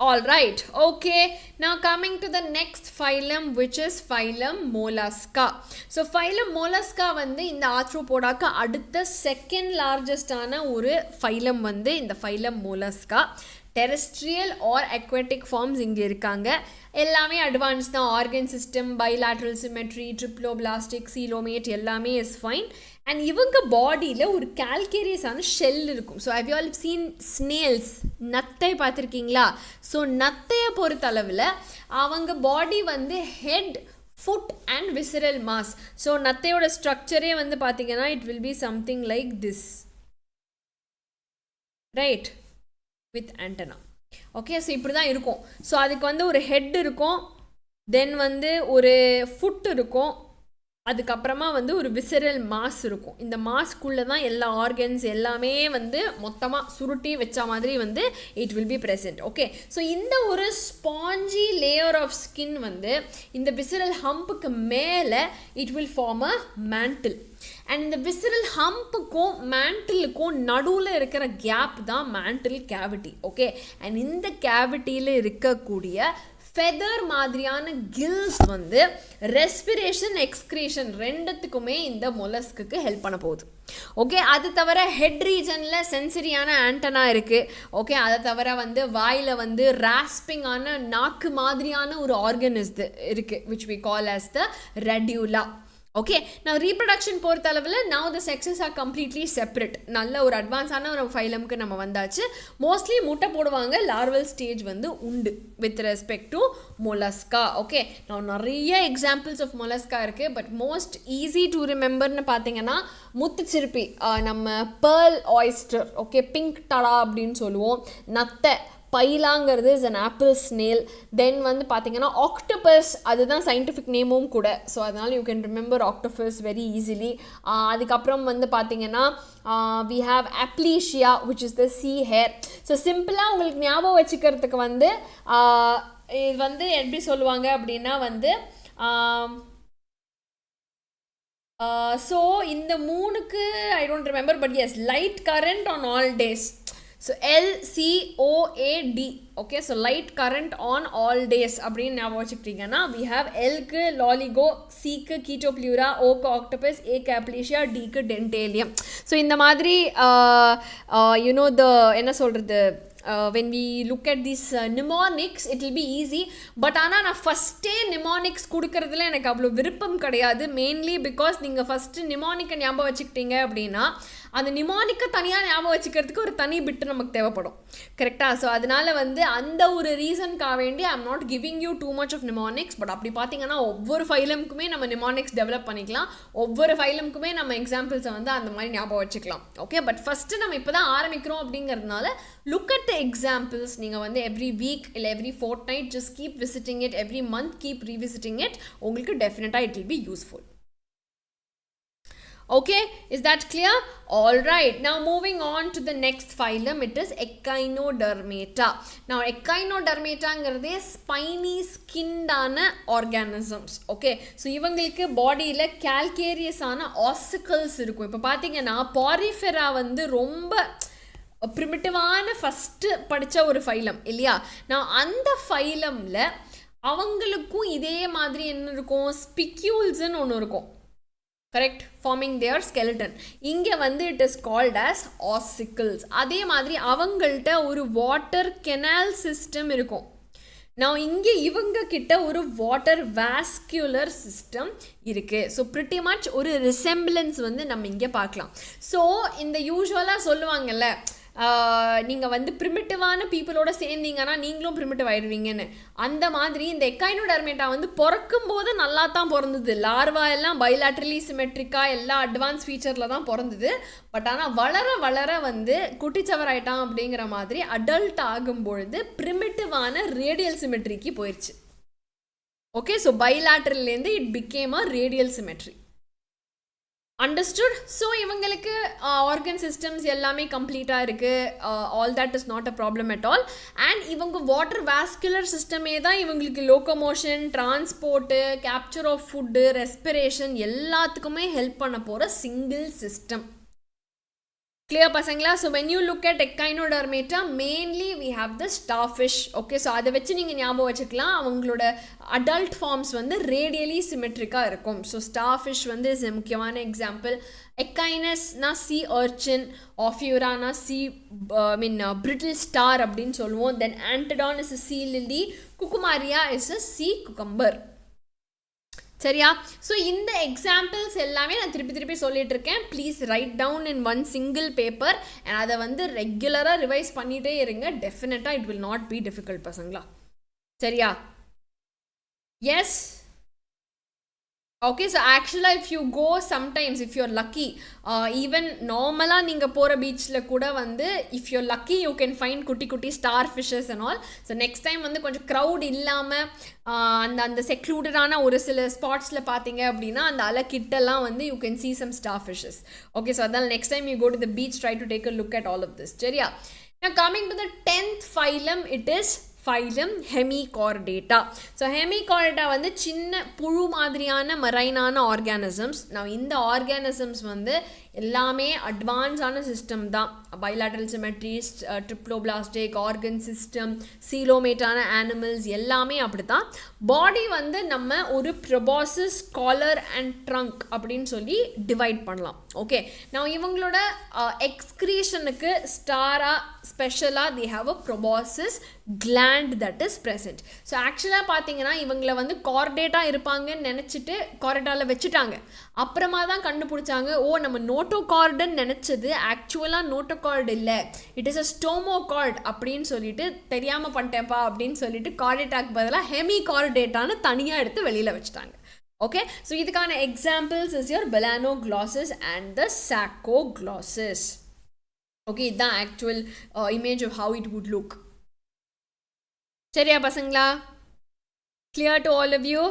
All right. Okay. Now coming to the next phylum, which is Phylum mollusca. So Phylum mollusca வந்து இந்த arthropodaக்கு அடுத்த second லார்ஜஸ்டான ஒரு phylum வந்து இந்த Phylum mollusca. Terrestrial or aquatic forms இங்கே இருக்காங்க. எல்லாமே advance தான். Organ system, bilateral symmetry, triploblastic, coelomate எல்லாமே இஸ் ஃபைன். அண்ட் இவங்க பாடியில் ஒரு கால்கேரியஸான ஷெல் இருக்கும். So how you all seen snails, நத்தை பார்த்துருக்கீங்களா? ஸோ நத்தையை பொறுத்தளவில் அவங்க பாடி வந்து head, foot and visceral mass. So நத்தையோட ஸ்ட்ரக்சரே வந்து பார்த்தீங்கன்னா it will be something like this, right, with antenna. Okay, so இப்படி தான் இருக்கும். ஸோ அதுக்கு வந்து ஒரு ஹெட் இருக்கும், தென் வந்து ஒரு ஃபுட் இருக்கும், அதுக்கப்புறமா வந்து ஒரு விசரல் மாஸ் இருக்கும். இந்த மாஸ்க்குள்ளே தான் எல்லா ஆர்கன்ஸ் எல்லாமே வந்து மொத்தமாக சுருட்டி வச்ச மாதிரி வந்து it will B present. Okay, so இந்த ஒரு ஸ்பாஞ்சி லேயர் ஆஃப் ஸ்கின் வந்து இந்த விசரல் ஹம்புக்கு மேலே it will form a mantle. And இந்த விசரல் ஹம்புக்கும் மேண்டிலுக்கும் நடுவில் இருக்கிற கேப் தான் மேண்டில் கேவிட்டி. ஓகே, அண்ட் இந்த கேவிட்டியில் இருக்கக்கூடிய ஃபெதர் மாதிரியான கில்ஸ் வந்து ரெஸ்பிரேஷன், எக்ஸ்க்ரீஷன் ரெண்டுத்துக்குமே இந்த மொலஸ்க்கு ஹெல்ப் பண்ண போகுது. ஓகே, அது தவிர ஹெட் ரீஜனில் சென்சரியான ஆண்டனா இருக்குது. ஓகே, அதை தவிர வந்து வாயில் வந்து ராஸ்பிங்கான நாக்கு மாதிரியான ஒரு ஆர்கனிஸ் இருக்குது which we call as the radula. Okay, நான் ரீப்ரொடக்ஷன் பொறுத்த அளவில் now the sexes are completely separate. நல்ல ஒரு அட்வான்ஸான ஒரு ஃபைலம்க்கு நம்ம வந்தாச்சு. மோஸ்ட்லி முட்டை போடுவாங்க, லார்வல் ஸ்டேஜ் வந்து உண்டு with respect to Mollusca. Okay, நான் நிறைய எக்ஸாம்பிள்ஸ் ஆஃப் மொலஸ்கா இருக்குது. பட் மோஸ்ட் ஈஸி டு ரிமெம்பர்னு பார்த்தீங்கன்னா முத்துச்சிருப்பி, நம்ம பேர்ல் ஆயிஸ்டர், ஓகே, பிங்க் டடா அப்படின்னு சொல்லுவோம். நத்தை, பைலாங்கிறது is an apple snail. Then வந்து பார்த்தீங்கன்னா ஆக்டோபஸ், அதுதான் சயின்டிஃபிக் நேமும் கூட. ஸோ அதனால் you can remember octopus very easily. அதுக்கப்புறம் வந்து பார்த்தீங்கன்னா we have aplysia which is the sea hare. So சிம்பிளாக உங்களுக்கு ஞாபகம் வச்சுக்கிறதுக்கு வந்து இது வந்து எப்படி சொல்லுவாங்க அப்படின்னா வந்து ஸோ இந்த 3க்கு I don't remember, but yes, light current on all days. So LCOAD. Okay, so light current on all days அப்படின்னு ஞாபகம் வச்சுக்கிட்டீங்கன்னா we have Lக்கு லாலிகோ, Cக்கு கீட்டோப்ளியூரா, Oக்கு ஆக்டோபஸ், Aக்கு அப்ளீஷியா, Dக்கு டென்டேலியம். ஸோ இந்த மாதிரி யூனோ த என்ன சொல்கிறது, when we look at these mnemonics it will be easy. But ஆனால் நான் ஃபஸ்ட்டே mnemonics கொடுக்கறதுல எனக்கு அவ்வளோ விருப்பம் கிடையாது. மெயின்லி பிகாஸ் நீங்கள் ஃபஸ்ட்டு mnemonic ஞாபகம் வச்சுக்கிட்டீங்க அப்படின்னா அந்த நிமானிக்கை தனியாக ஞாபகம் வச்சுக்கிறதுக்கு ஒரு தனி பிட்டு நமக்கு தேவைப்படும். கரெக்டாக? ஸோ அதனால் வந்து அந்த ஒரு ரீசனுக்காக வேண்டி I am not giving you too much of mnemonics. But அப்படி பார்த்தீங்கன்னா ஒவ்வொரு ஃபைலமுக்குமே நம்ம நிமானிக்ஸ் டெவலப் பண்ணிக்கலாம். ஒவ்வொரு ஃபைலமுக்குமே நம்ம எக்ஸாம்பிள்ஸை வந்து அந்த மாதிரி ஞாபகம் வச்சுக்கலாம். ஓகே, பட் ஃபஸ்ட்டு நம்ம இப்போ தான் ஆரம்பிக்கிறோம் அப்படிங்கிறதுனால லுக் அட் த எக்ஸாம்பிள்ஸ். நீங்கள் வந்து எவ்ரி வீக் இல்லை every fortnight just keep visiting it, every month keep revisiting it. உங்களுக்கு டெஃபினட்டாக it will be useful. Okay, is that clear? All right, now moving on to the next phylum, it is echinodermata. Now echinodermata is spiny skinned organisms. Okay, so இவங்களுக்கு பாடியில calcareous ஆன ossicles இருக்கும். இப்போ பாத்தீங்கன்னா porifera வந்து ரொம்ப primitive-ஆன first படிச்ச ஒரு ஃபைலம் இல்லையா? நான் அந்த ஃபைலம்ல அவங்களுக்கும் இதே மாதிரி என்ன இருக்கும், ஸ்பிக்யூல்ஸ்னு ஒன்று இருக்கும். Correct, forming their skeleton. இங்க வந்து it is called as ossicles. அதே மாதிரி அவங்கள்ட்ட ஒரு water canal system இருக்கும். Now இங்க இவங்க கிட்ட ஒரு water vascular system இருக்கு. So pretty much ஒரு resemblance வந்து நம்ம இங்க பார்க்கலாம். So இந்த யூசுவலா சொல்லுவாங்கல்ல, நீங்கள் வந்து ப்ரிமிட்டிவான பீப்புளோட சேர்ந்தீங்கன்னா நீங்களும் ப்ரிமிட்டிவ் ஆயிடுவீங்கன்னு, அந்த மாதிரி இந்த எக்கைனோடர்மேட்டா வந்து பிறக்கும் போது நல்லா தான் பிறந்தது. லார்வா எல்லாம் பைலாட்ரலி சிமெட்ரிக்காக எல்லா அட்வான்ஸ் ஃபீச்சரில் தான் பிறந்தது. பட் ஆனால் வளர வளர வந்து குட்டிச்சவர் ஆயிட்டான் அப்படிங்கிற மாதிரி அடல்ட் ஆகும்பொழுது ப்ரிமிட்டிவான ரேடியல் சிமெட்ரிக்கு போயிடுச்சு. ஓகே, ஸோ பைலாட்ரல்லேருந்து it became a radial symmetry. Understood? So இவங்களுக்கு organ systems எல்லாமே கம்ப்ளீட்டாக இருக்குது. All that is not a problem at all. And இவங்க water vascular system தான் இவங்களுக்கு locomotion, transport, capture of food, respiration எல்லாத்துக்குமே ஹெல்ப் பண்ண போகிற single system. Clear pasangla? So when you look at echinodermata, mainly we have the starfish. Okay, so அதை வச்சு நீங்கள் ஞாபகம் வச்சுக்கலாம். அவங்களோட adult forms வந்து radially symmetric-ஆ இருக்கும். So starfish வந்து is a முக்கியமான example. Echinus na sea urchin, Ophiura na sea brittle star அப்படின்னு சொல்லுவோம். Then Antedon is a sea lily, Cucumaria is a sea cucumber. சரியா? ஸோ இந்த எக்ஸாம்பிள்ஸ் எல்லாமே நான் திருப்பி சொல்லிட்டு இருக்கேன். Please write down in one single paper and அதை வந்து ரெகுலராக ரிவைஸ் பண்ணிகிட்டே இருங்க. டெஃபினட்டாக it will not be difficult பசங்களா. சரியா? Yes. Okay, so actually if you go sometimes, if you're lucky, even normally நீங்க போற பீச்ல கூட வந்து if you're lucky you can find குட்டி starfishes and all. So next time வந்து கொஞ்சம் crowd இல்லாம அந்த secluded-ஆன ஒரு சில ஸ்பாட்ஸ்ல பாத்தீங்க அப்படின்னா அந்த அலை கிட்டலாம் வந்து you can see some starfishes. Okay, so அதனால next time you go to the beach, try to take a look at all of this. சரியா? Now coming to the 10th phylum, it is Phylum hemichordata. So hemichordata வந்து சின்ன புழு மாதிரியான மரைனான organisms. நான் இந்த organisms வந்து எல்லாமே அட்வான்ஸான சிஸ்டம் தான். Bilateral symmetry, triploblastic, organ system, சீலோமேட்டான ஆனிமல்ஸ் எல்லாமே அப்படி தான். பாடி வந்து நம்ம ஒரு ப்ரொபாசிஸ், காலர் அண்ட் ட்ரங்க் அப்படின்னு சொல்லி டிவைட் பண்ணலாம். ஓகே, நான் இவங்களோட எக்ஸ்கிரீஷனுக்கு ஸ்டாரா ஸ்பெஷலாக they have a proboscis gland that is present. So ஆக்சுவலாக பார்த்தீங்கன்னா இவங்களை வந்து கார்டேட்டாக இருப்பாங்கன்னு நினச்சிட்டு கார்டேட்டாவில் வச்சுட்டாங்க. அப்புறமா தான் கண்டுபிடிச்சாங்க, ஓ நம்ம நோட்டோகார்டுன்னு நினச்சது ஆக்சுவலாக நோட்டோகார்டு இல்லை, இட் இஸ் அ ஸ்டோமோகார்ட் அப்படின்னு சொல்லிட்டு தெரியாமல் பண்ணிட்டேன்ப்பா அப்படின்னு சொல்லிட்டு கார்டேட்டாக்கு பதிலாக ஹெமிகார்டேட்டான்னு தனியாக எடுத்து வெளியில் வச்சுட்டாங்க. Okay, so இதுக்கான examples is your belanoglossus and the saccoglossus. Okay, the actual image of how it would look. சரியா பசங்களா? Clear to all of you?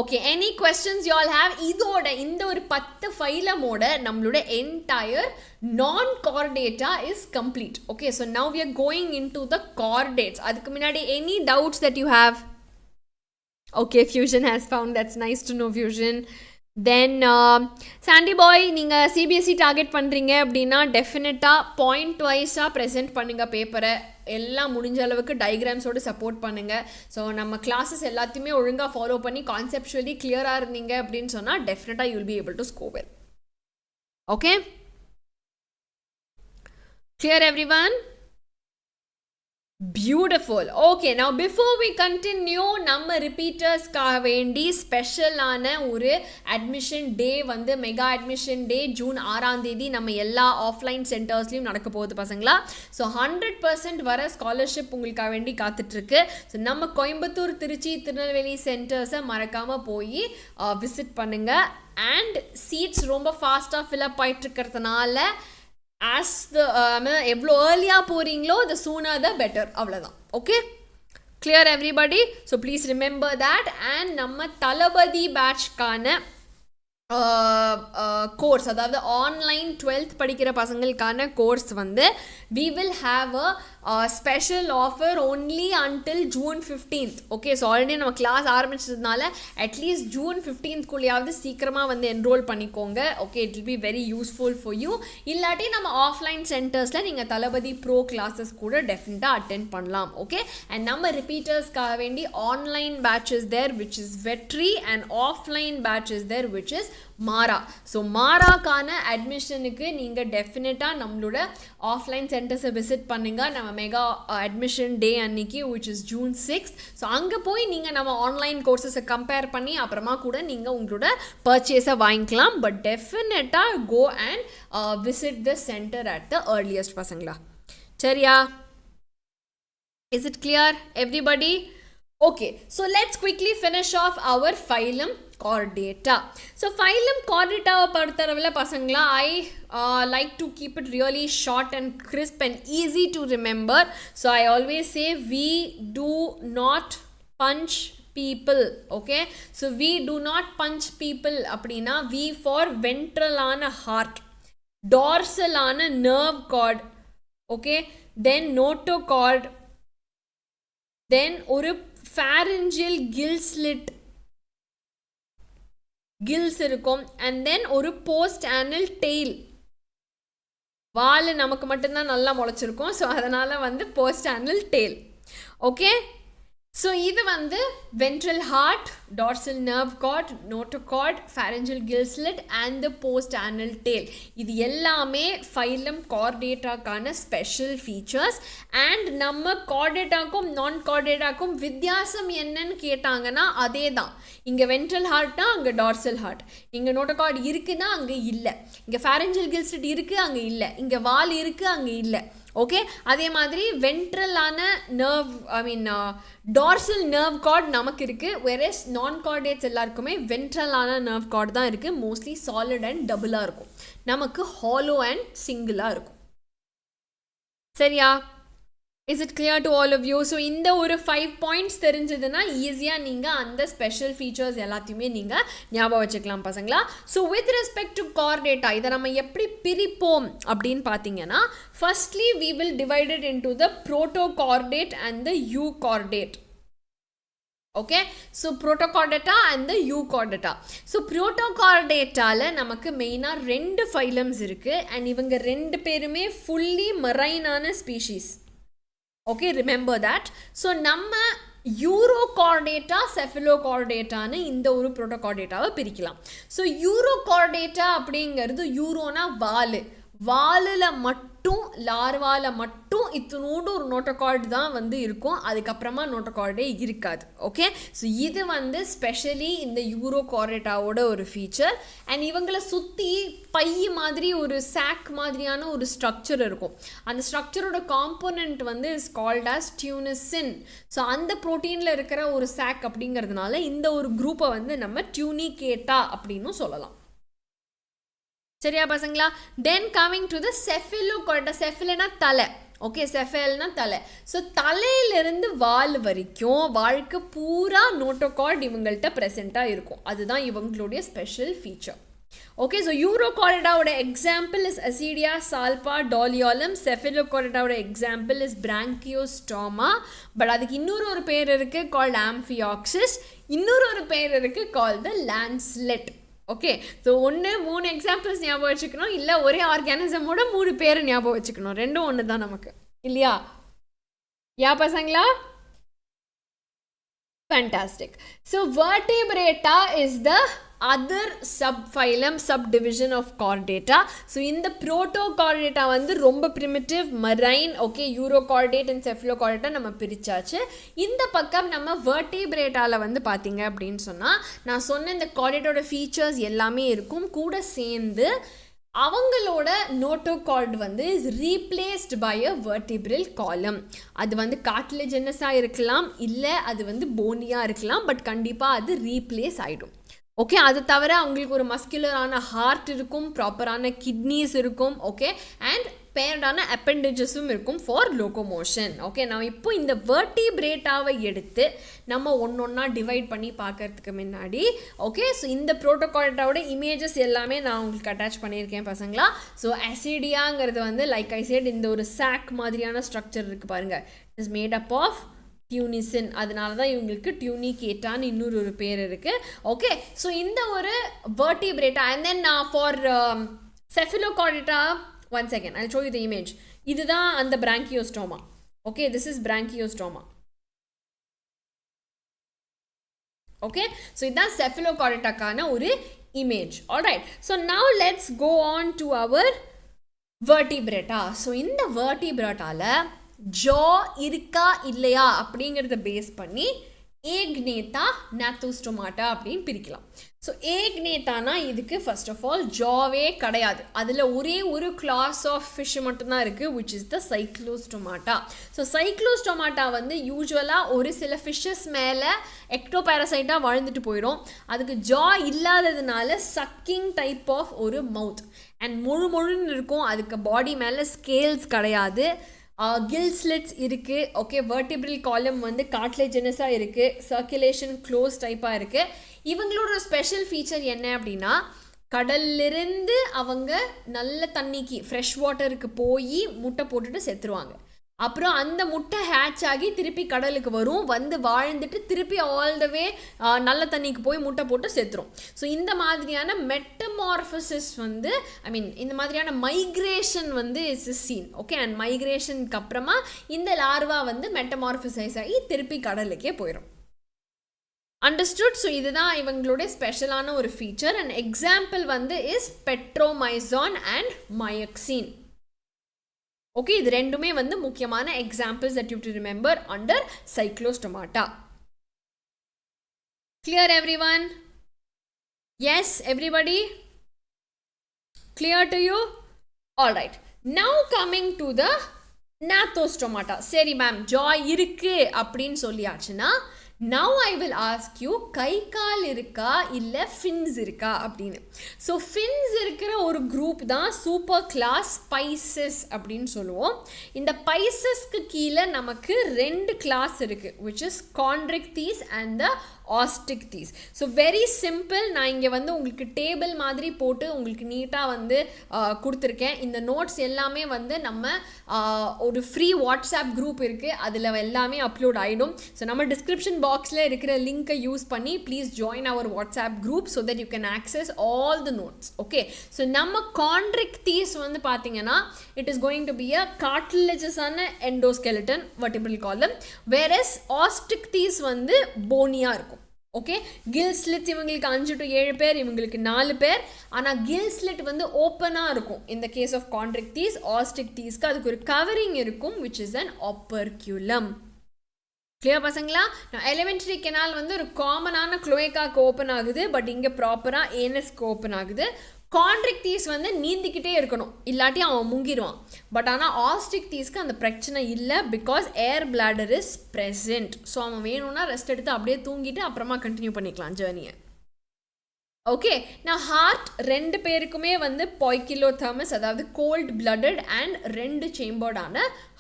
Okay, any questions you all have? இதோட இந்த ஒரு 10 ஃபைலமோட நம்மளோட entire non-chordata is complete. Okay, so now we are going into the chordates. அதுக்கு முன்னாடி any doubts that you have? Okay, Fusion has found. That's nice to know, Fusion. Then Sandy boy, நீங்கள் CBSE target பண்ணுறீங்க அப்படின்னா டெஃபினட்டாக point வைஸாக present பண்ணுங்கள் பேப்பரை. எல்லாம் முடிஞ்ச அளவுக்கு டயக்ராம்ஸோடு சப்போர்ட் பண்ணுங்கள். ஸோ நம்ம கிளாஸஸ் எல்லாத்தையுமே ஒழுங்காக ஃபாலோ பண்ணி கான்செப்சுவலி கிளியராக இருந்தீங்க அப்படின்னு சொன்னால் டெஃபினட்டாக you will be able to score well. Okay, clear everyone? Beautiful. Okay, now before we continue, நம்ம ரிப்பீட்டர்ஸ்க்காக வேண்டி ஸ்பெஷலான ஒரு அட்மிஷன் டே வந்து மெகா அட்மிஷன் டே ஜூன் 6ஆம் தேதி நம்ம எல்லா ஆஃப்லைன் சென்டர்ஸ்லையும் நடக்க போகுது பசங்களா. ஸோ 100% வர ஸ்காலர்ஷிப் உங்களுக்காக வேண்டி காத்துட்ருக்கு. ஸோ நம்ம கோயம்புத்தூர், திருச்சி, திருநெல்வேலி சென்டர்ஸை மறக்காமல் போய் விசிட் பண்ணுங்கள். அண்ட் சீட்ஸ் ரொம்ப ஃபாஸ்ட்டாக ஃபில்அப் ஆகிட்டுருக்கிறதுனால as the எவ்வளோ ஏர்லியாக போகிறீங்களோ the sooner the better, அவ்வளோதான். Okay, clear everybody? So please remember that. And நம்ம தளபதி பேட்ச்க்கான கோர்ஸ், அதாவது ஆன்லைன் 12th படிக்கிற பசங்களுக்கான கோர்ஸ் வந்து we will have a special offer only until June 15th. Okay, so already நம்ம class ஆரம்பிச்சதுனால at least June 15th குள்ளேயாவது சீக்கிரமாக வந்து enrol பண்ணிக்கோங்க. Okay, it will be very useful for you. இல்லாட்டி நம்ம ஆஃப்லைன் சென்டர்ஸில் நீங்கள் தளபதி ப்ரோ கிளாஸஸ் கூட டெஃபினட்டாக அட்டென்ட் பண்ணலாம். ஓகே, அண்ட் நம்ம ரிப்பீட்டர்ஸ்க்காக வேண்டி online batches there which is Vetri and offline batches there which is Maara. So மாராக்கான அட்மிஷனுக்கு நீங்கள் டெஃபினட்டாக நம்மளோட ஆஃப்லைன் சென்டர்ஸை விசிட் பண்ணுங்கள். நம்ம மெகா அட்மிஷன் டே அன்னைக்கு which is June 6th. So அங்கே போய் நீங்கள் நம்ம ஆன்லைன் கோர்சஸை கம்பேர் பண்ணி அப்புறமா கூட நீங்கள் உங்களோட பர்ச்சேஸை வாங்கிக்கலாம். பட் டெஃபினட்டாக go and visit the centre at the earliest பசங்களா. சரியா? Is it clear everybody? Okay, so let's quickly finish off our phylum chordata. So phylum chordata பொறுத்தளவுல பசங்களா, I like to keep it really short and crisp and easy to remember. So I always say we do not punch people. Okay, so we do not punch people அப்படினா V for ventral ஆன heart, dorsal ஆன nerve cord, okay, then notochord, then ஒரு pharyngeal gill slit, gills இருக்கும், and then ஒரு post anal tail. வால் நமக்கு மட்டும்தான் நல்லா முளைச்சிருக்கும், so அதனால் வந்து post anal tail. Okay, so இது வந்து ventral heart, dorsal nerve cord, notochord, pharyngeal gill slit and the post anal tail. இது எல்லாமே phylum chordataக்கான ஸ்பெஷல் ஃபீச்சர்ஸ். அண்ட் நம்ம chordataக்கும் நான் chordataக்கும் வித்தியாசம் என்னன்னு கேட்டாங்கன்னா அதே தான். இங்கே ventral heartனா அங்கே dorsal heart, இங்கே notochord இருக்குன்னா அங்கே இல்லை, இங்கே pharyngeal gill slit இருக்குது அங்கே இல்லை, இங்கே வால் இருக்குது அங்கே இல்லை. ஓகே, அதே மாதிரி வென்ட்ரலான நர்வ், ஐ மீன் டார்சல் நர்வ் கார்டு நமக்கு இருக்குது. வெரஸ் நான் கார்டேட்ஸ் எல்லாருக்குமே வென்ட்ரலான நர்வ் கார்டு தான் இருக்குது. மோஸ்ட்லி சாலிட் அண்ட் டபுளாக இருக்கும், நமக்கு ஹாலோ அண்ட் சிங்கிளாக இருக்கும். சரியா? Is it clear to all of you? So இந்த ஒரு 5 பாயிண்ட்ஸ் தெரிஞ்சதுன்னா ஈஸியாக நீங்கள் அந்த ஸ்பெஷல் ஃபீச்சர்ஸ் எல்லாத்தையுமே நீங்கள் ஞாபகம் வச்சுக்கலாம் பசங்களா. So with respect to chordata இதை நம்ம எப்படி பிரிப்போம் அப்படின்னு பார்த்தீங்கன்னா, firstly we will divided into the protochordate and the euchordate. Okay, so protochordata and the euchordata. So protochordataல நமக்கு மெயினாக 2 ஃபைலம்ஸ் இருக்குது. அண்ட் இவங்க 2 பேருமே ஃபுல்லி மரைனான species. Okay, remember that. So நம்ம யூரோகார்டேட்டா செஃபலோகார்டேட்டான்னு இந்த ஒரு புரோட்டோகார்டேட்டாவை பிரிக்கலாம். ஸோ யூரோகார்டேட்டா அப்படிங்கிறது யூரோனா வால், வாலில் மட்டும் லார்வால மட்டும் இத்தினோடு ஒரு நோட்டோகார்டு தான் வந்து இருக்கும், அதுக்கப்புறமா நோட்டோகார்டே இருக்காது. ஓகே, ஸோ இது வந்து ஸ்பெஷலி இந்த யூரோகார்டேட்டாவோட ஒரு ஃபீச்சர். அண்ட் இவங்களை சுற்றி பை மாதிரி ஒரு சாக் மாதிரியான ஒரு ஸ்ட்ரக்சர் இருக்கும். அந்த ஸ்ட்ரக்சரோட காம்போனன்ட் வந்து is called as tunicin. So அந்த ப்ரோட்டீனில் இருக்கிற ஒரு சாக் அப்படிங்கிறதுனால இந்த ஒரு குரூப்பை வந்து நம்ம டியூனிகேட்டா அப்படின்னு சொல்லலாம். சரியா பசங்களா? தென் கமிங் டு த செஃபிலோகார்டா. செஃபில்னா தலை. ஓகே, செஃபல்னா தலை. ஸோ தலையிலிருந்து வால் வரைக்கும் வாழ்க்கை பூரா நோட்டோகார்ட் இவங்கள்ட்ட ப்ரெசென்ட்டாக இருக்கும். அதுதான் இவங்களுடைய ஸ்பெஷல் ஃபீச்சர். ஓகே, ஸோ யூரோகார்டாவோட example is ascidia salpa doliolum. செஃபிலோகார்டாவோட எக்ஸாம்பிள் இஸ் பிராங்கியோஸ்டோமா. பட் அதுக்கு இன்னொரு பேர் இருக்குது கால்ட் ஆம்ஃபியாக்சிஸ். இன்னொரு பேர் இருக்குது called the lancelet. Okay, so 3 examples ஞாபகம் வச்சுக்கணும், இல்லை ஒரே ஆர்கானிசமோட 3 பேர் ஞாபகம் வச்சுக்கணும். ரெண்டும் ஒன்று தான் நமக்கு, இல்லையா? யா பசங்களா? Fantastic. So vertebrata is the other subphylum, subdivision of chordata. So in the protochordata வந்து ரொம்ப primitive, marine, okay, eurochordate and cephalochordata நம்ம பிரிச்சாச்சு. இந்த பக்கம் நம்ம vertebrataல வந்து பார்த்தீங்க அப்படின்னு சொன்னால், நான் சொன்ன இந்த chordataோட ஃபீச்சர்ஸ் எல்லாமே இருக்கும். கூட சேர்ந்து அவங்களோட நோட்டோகார்டு வந்து is replaced by a vertebral column. அது வந்து கார்டிலேஜனஸாக இருக்கலாம், இல்லை அது வந்து போனியாக இருக்கலாம், பட் கண்டிப்பாக அது ரீப்ளேஸ் ஆகிடும். ஓகே, அது தவிர அவங்களுக்கு ஒரு மஸ்குலரான ஹார்ட் இருக்கும், ப்ராப்பரான கிட்னிஸ் இருக்கும். ஓகே, அண்ட் பேர்டான அப்பெண்டேஜஸும் இருக்கும் ஃபார் லோகோமோஷன். ஓகே, நான் இப்போ இந்த வெர்டிபிரேட்டாவை எடுத்து நம்ம ஒன்றா டிவைட் பண்ணி பார்க்கறதுக்கு முன்னாடி ஓகே, ஸோ இந்த புரோட்டோகார்டாவோட இமேஜஸ் எல்லாமே நான் உங்களுக்கு அட்டாச் பண்ணியிருக்கேன் பசங்களா. ஸோ அசிடியாங்கிறது வந்து லைக் ஐ செட் இந்த ஒரு சாக் மாதிரியான ஸ்ட்ரக்சர் இருக்குது பாருங்கள். It is made up of tunicin. அதனால தான் இவங்களுக்கு டியூனிகேட்டான்னு இன்னொரு பேர் இருக்குது. ஓகே, ஸோ இந்த ஒரு Vertebrata and then for cephalochordata, one second, I'll show you the image. இதுதான் அந்த branchiostoma. Okay, this is branchiostoma. Okay, so இதுதான் cephalochordata-க்கான ஒரு image. Alright, so now let's go on to our vertebrata. So இந்த vertebrata-ல jaw இருக்கா இல்லையா அப்படிங்கிறத base பண்ணி ஏக்னேட்டா நாத்தோஸ்டோமாட்டா அப்படின்னு பிரிக்கலாம். ஸோ ஏக்னேட்டானா இதுக்கு ஃபர்ஸ்ட் ஆஃப் ஆல் ஜாவே கிடையாது, அதில் ஒரே ஒரு கிளாஸ் ஆஃப் ஃபிஷ் மட்டும்தான் இருக்குது, விச் இஸ் த சைக்ளோஸ்டோமாட்டா. ஸோ சைக்ளோஸ்டோமாட்டா வந்து யூஸ்வலாக ஒரு சில ஃபிஷ்ஷஸ் மேலே எக்டோபாரசைட்டாக வாழ்ந்துட்டு போயிடும். அதுக்கு ஜா இல்லாததுனால சக்கிங் டைப் ஆஃப் ஒரு மவுத் அண்ட் முழுன்னு இருக்கும். அதுக்கு பாடி மேலே ஸ்கேல்ஸ் கிடையாது. கில் ஸ்லிட்ஸ் இருக்குது. ஓகே, வெர்டிபிரல் காலம் வந்து கார்ட்லேஜனஸாக இருக்குது. சர்க்குலேஷன் க்ளோஸ் டைப்பாக இருக்குது. இவங்களோட ஸ்பெஷல் ஃபீச்சர் என்ன அப்படின்னா, கடல்லிருந்து அவங்க நல்ல தண்ணிக்கு ஃப்ரெஷ் வாட்டருக்கு போய் முட்டை போட்டுட்டு செத்துருவாங்க. அப்புறம் அந்த முட்டை ஹேட்ச் ஆகி திருப்பி கடலுக்கு வரும், வந்து வாழ்ந்துட்டு திருப்பி ஆல் த வே நல்ல தண்ணிக்கு போய் முட்டை போட்டு செத்துரும். ஸோ இந்த மாதிரியான மெட்டமார்ஃபசிஸ் வந்து ஐ மீன் இந்த மாதிரியான மைக்ரேஷன் வந்து இஸ் சீன். ஓகே, அண்ட் மைக்ரேஷனுக்கு அப்புறமா இந்த லார்வா வந்து மெட்டமார்ஃபசைஸ் ஆகி திருப்பி கடலுக்கே போயிடும். அண்டர்ஸ்டுட்? ஸோ இதுதான் இவங்களுடைய ஸ்பெஷலான ஒரு ஃபீச்சர். அண்ட் எக்ஸாம்பிள் வந்து இஸ் பெட்ரோமைசான் அண்ட் மயக்சின். ஓகே, இது ரெண்டுமே வந்து முக்கியமான examples that you have to remember under cyclostomata. Clear everyone? Yes, everybody? Clear to you? Alright, now coming to the nathostomata. சரி மேம், ஜாய் இருக்கு அப்படின்னு சொல்லியாச்சுன்னா now I will ask you, கை கால் இருக்கா இல்லை fins இருக்கா அப்படின்னு. ஸோ ஃபின்ஸ் இருக்கிற ஒரு group தான் சூப்பர் கிளாஸ் பைசஸ் அப்படின்னு சொல்லுவோம். இந்த பைசஸ்க்கு கீழே நமக்கு 2 கிளாஸ் இருக்குது, which is chondrichthyes and the osteichthyes. So very simple. நான் இங்கே வந்து உங்களுக்கு டேபிள் மாதிரி போட்டு உங்களுக்கு நீட்டாக வந்து கொடுத்துருக்கேன். இந்த நோட்ஸ் எல்லாமே வந்து நம்ம ஒரு ஃப்ரீ வாட்ஸ்அப் குரூப் இருக்குது, அதில் எல்லாமே அப்லோட் ஆகிடும். ஸோ நம்ம டிஸ்கிரிப்ஷன் பாக்ஸில் இருக்கிற லிங்க்கை யூஸ் பண்ணி please join our WhatsApp group so that you can access all the notes. Okay, so நம்ம chondrichthyes வந்து பார்த்தீங்கன்னா it is going to be a கார்டிலேஜஸான endoskeleton vertebral column, whereas osteichthyes வந்து போனியாக இருக்கும். ஓகே, கில் ஸ்லிட்ஸ் இவங்களுக்கு 5 to 7 பேர், இவங்களுக்கு 4 பேர். ஆனால் கில் ஸ்லிட் வந்து ஓப்பனாக இருக்கும் இந்த கேஸ் ஆஃப் chondrichthyes. ஆஸ்டிக்தீஸ்க்கு அதுக்கு ஒரு கவரிங் இருக்கும், விச் இஸ் அன் ஆப்பர்க்யூலம். கிளியர் பசங்களா? நான் எலிமெண்ட்ரி கெனால் வந்து ஒரு காமனான குளோயக்காக்கு ஓப்பன் ஆகுது, பட் இங்கே ப்ராப்பராக ஏனஸ்க்கு ஓப்பன் ஆகுது. chondrichthyes வந்து நீந்திக்கிட்டே இருக்கணும், இல்லாட்டி அவன் முங்கிடுவான். பட் ஆனால் ஆஸ்டிக்தீஸ்க்கு அந்த பிரச்சனை இல்லை, because air bladder is present. So அவன் வேணும்னா ரெஸ்ட் எடுத்து அப்படியே தூங்கிட்டு அப்புறமா கண்டினியூ பண்ணிக்கலாம் ஜேர்னியை. ஓகே, நான் ஹார்ட் 2 பேருக்குமே வந்து poikilothermus, அதாவது கோல்ட் பிளட்டட் அண்ட் 2 சேம்பர்டான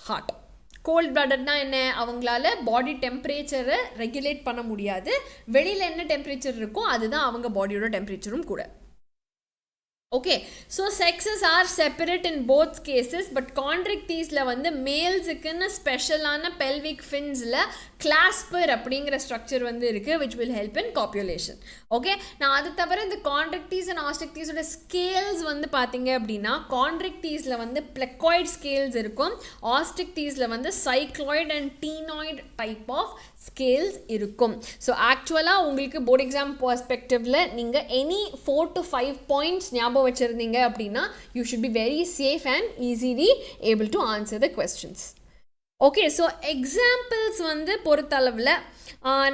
ஹார்ட். கோல்ட் பிளட்டட்னா என்ன? அவங்களால பாடி டெம்பரேச்சரை ரெகுலேட் பண்ண முடியாது. வெளியில் என்ன டெம்பரேச்சர் இருக்கோ அதுதான் அவங்க பாடியோட டெம்பரேச்சரும் கூட. Okay, so sexes are separate in both cases, but chondrichthyesல வந்து மேல்ஸுக்குன்னு ஸ்பெஷலான பெல்விக் ஃபின்ஸில் கிளாஸ்பர் அப்படிங்கிற ஸ்ட்ரக்சர் வந்து இருக்குது, which will help in copulation. Okay, நான் அது தவிர இந்த chondrichthyes அண்ட் ஆஸ்டிக்தீஸோட ஸ்கேல்ஸ் வந்து பார்த்தீங்க அப்படின்னா chondrichthyesல வந்து பிளெக்காய்ட் ஸ்கேல்ஸ் இருக்கும், ஆஸ்டிக்தீஸில் வந்து cycloid and ctenoid type of scales இருக்கும். ஸோ ஆக்சுவலாக உங்களுக்கு போர்ட் எக்ஸாம் பர்ஸ்பெக்டிவில் நீங்கள் எனி 4 to 5 பாயிண்ட்ஸ் ஞாபகம் வச்சுருந்தீங்க அப்படின்னா you should be very safe and easily able to answer the questions. Okay so examples வந்து பொறுத்தளவில்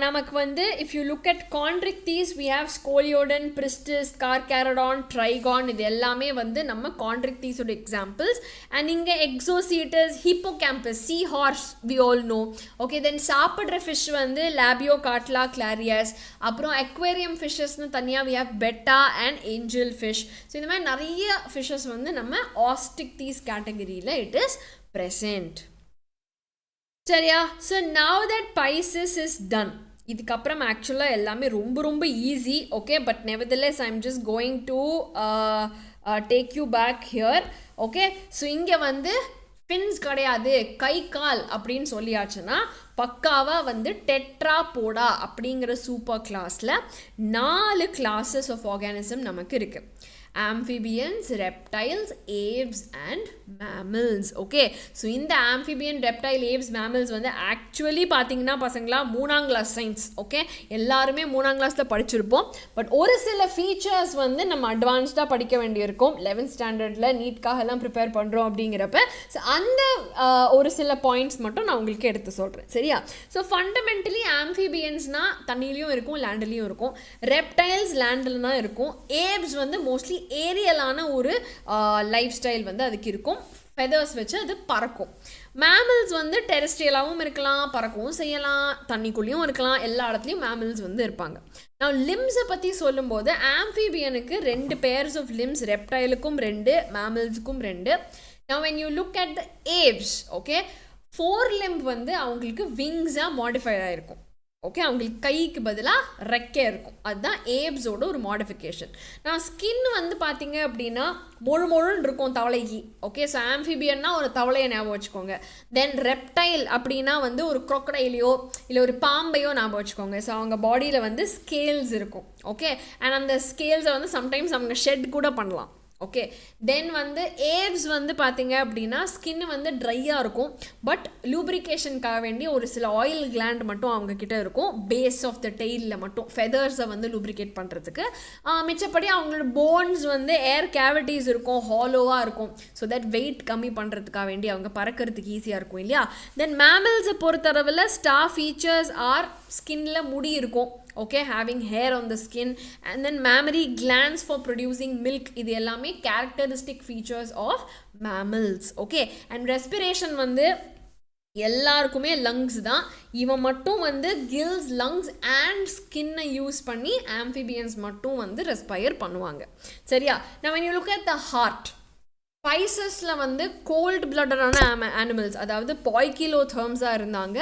நமக்கு வந்து if you look at chondrichthyes we have scoliodon, pristis, carcharodon, trygon, இது எல்லாமே வந்து நம்ம காண்ட்ரிக்தீஸோட எக்ஸாம்பிள்ஸ். அண்ட் இங்கே exocoetus, hippocampus, sea horse we all know. Okay then சாப்பிட்ற ஃபிஷ் வந்து லாபியோ காட்லா, கிளாரியஸ். அப்புறம் அக்வேரியம் ஃபிஷ்ஷஸ்னு தனியாக we have betta and angel fish. So இந்த மாதிரி நிறைய ஃபிஷ்ஷஸ் வந்து நம்ம ஆஸ்டிக்தீஸ் கேட்டகரியில் இட் இஸ் present. சரியா? So now that pisces is done. இதுக்கப்புறம் ஆக்சுவலாக எல்லாமே ரொம்ப ரொம்ப easy. Okay but nevertheless I am just going to take you back here. Okay so இங்கே வந்து ஃபின்ஸ் கிடையாது, கை கால் அப்படின்னு சொல்லியாச்சுன்னா பக்காவாக வந்து டெட்ராபோடா அப்படிங்கிற சூப்பர் கிளாஸில் 4 classes ஆஃப் ஆர்கானிசம் நமக்கு இருக்குது. amphibians, reptiles, aves and mammals. Okay, so இந்த amphibian, reptile, aves, mammals வந்து ஆக்சுவலி பார்த்தீங்கன்னா பசங்களா 3ஆம் கிளாஸ் சயின்ஸ். ஓகே எல்லாருமே 3ஆம் கிளாஸில் படிச்சிருப்போம். பட் ஒரு சில ஃபீச்சர்ஸ் வந்து நம்ம அட்வான்ஸ்டாக படிக்க வேண்டியிருக்கும் 11th ஸ்டாண்டர்டில் நீட்காக எல்லாம் ப்ரிப்பேர் பண்ணுறோம் அப்படிங்கிறப்ப. ஸோ அந்த ஒரு சில பாயிண்ட்ஸ் மட்டும் நான் உங்களுக்கு எடுத்து சொல்கிறேன். சரியா? ஸோ ஃபண்டமெண்டலி ஆம்ஃபிபியன்ஸ்னால் தண்ணிலையும் இருக்கும், லேண்ட்லேயும் இருக்கும். ரெப்டைல்ஸ் லேண்டில் தான் இருக்கும். ஏவ்ஸ் வந்து மோஸ்ட்லி ஏரியலான ஒரு லைஃப் ஸ்டைல் வந்து அதுக்கு இருக்கும். ஃபெதர்ஸ் வச்சு அது பறக்கும். மேமல்ஸ் வந்து டெரெஸ்ட்ரியலாகவும் இருக்கலாம், பறக்கவும் செய்யலாம், தண்ணிக்குள்ளேயும் இருக்கலாம், எல்லா இடத்துலையும் மேமல்ஸ் வந்து இருப்பாங்க. நான் லிம்ஸை பற்றி சொல்லும்போது ஆம்ஃபிபியனுக்கு 2 pairs ஆஃப் லிம்ஸ், ரெப்டைலுக்கும் 2, மேமல்ஸுக்கும் 2. Now when you look at the aves, okay, 4 limb வந்து அவங்களுக்கு விங்ஸாக மாடிஃபை ஆகிருக்கும். ஓகே அவங்களுக்கு கைக்கு பதிலாக ரெக்கே இருக்கும். அதுதான் ஏப்ஸோட ஒரு மாடிஃபிகேஷன். நான் ஸ்கின் வந்து பார்த்தீங்க அப்படின்னா மொழுன்னு இருக்கும் தவளைக்கு. ஓகே ஸோ ஆம்ஃபிபியன்னா ஒரு தவளையை ஞாபகம் வச்சுக்கோங்க. தென் ரெப்டைல் அப்படின்னா வந்து ஒரு க்ரொக்கடைலையோ இல்லை ஒரு பாம்பையோ ஞாபகம் வச்சுக்கோங்க. ஸோ அவங்க பாடியில் வந்து ஸ்கேல்ஸ் இருக்கும். ஓகே அண்ட் அந்த ஸ்கேல்ஸை வந்து சம்டைம்ஸ் அவங்க ஷெட் கூட பண்ணலாம். ஓகே தென் வந்து ஏவ்ஸ் வந்து பார்த்தீங்க அப்படின்னா ஸ்கின் வந்து ட்ரையாக இருக்கும். பட் லூப்ரிகேஷனுக்காக வேண்டி ஒரு சில ஆயில் கிளாண்ட் மட்டும் அவங்கக்கிட்ட இருக்கும், பேஸ் ஆஃப் த டெய்லில் மட்டும் ஃபெதர்ஸை வந்து லூப்ரிகேட் பண்ணுறதுக்கு. மிச்சப்படி அவங்களோட போன்ஸ் வந்து ஏர் கேவிட்டிஸ் இருக்கும், ஹாலோவாக இருக்கும். ஸோ தட் வெயிட் கம்மி பண்ணுறதுக்காக வேண்டி அவங்க பறக்கிறதுக்கு ஈஸியாக இருக்கும் இல்லையா? தென் மேமல்ஸை பொறுத்தளவில் ஸ்டார் ஃபீச்சர்ஸ் ஆர் ஸ்கின்ல முடி இருக்கும். Okay, having hair on the skin and then mammary glands for producing milk. இது எல்லாமே characteristic features of mammals. Okay, and respiration வந்து எல்லாருக்குமே லங்ஸ் தான். இவன் மட்டும் வந்து கில்ஸ், லங்ஸ் அண்ட் ஸ்கின்னை யூஸ் பண்ணி ஆம்ஃபிபியன்ஸ் மட்டும் வந்து ரெஸ்பயர் பண்ணுவாங்க. சரியா? Now when you look at the heart, பைசஸில் வந்து கோல்டு பிளட்டடான அனிமல்ஸ், அதாவது பாய்கிலோதெர்ம்ஸாக இருந்தாங்க.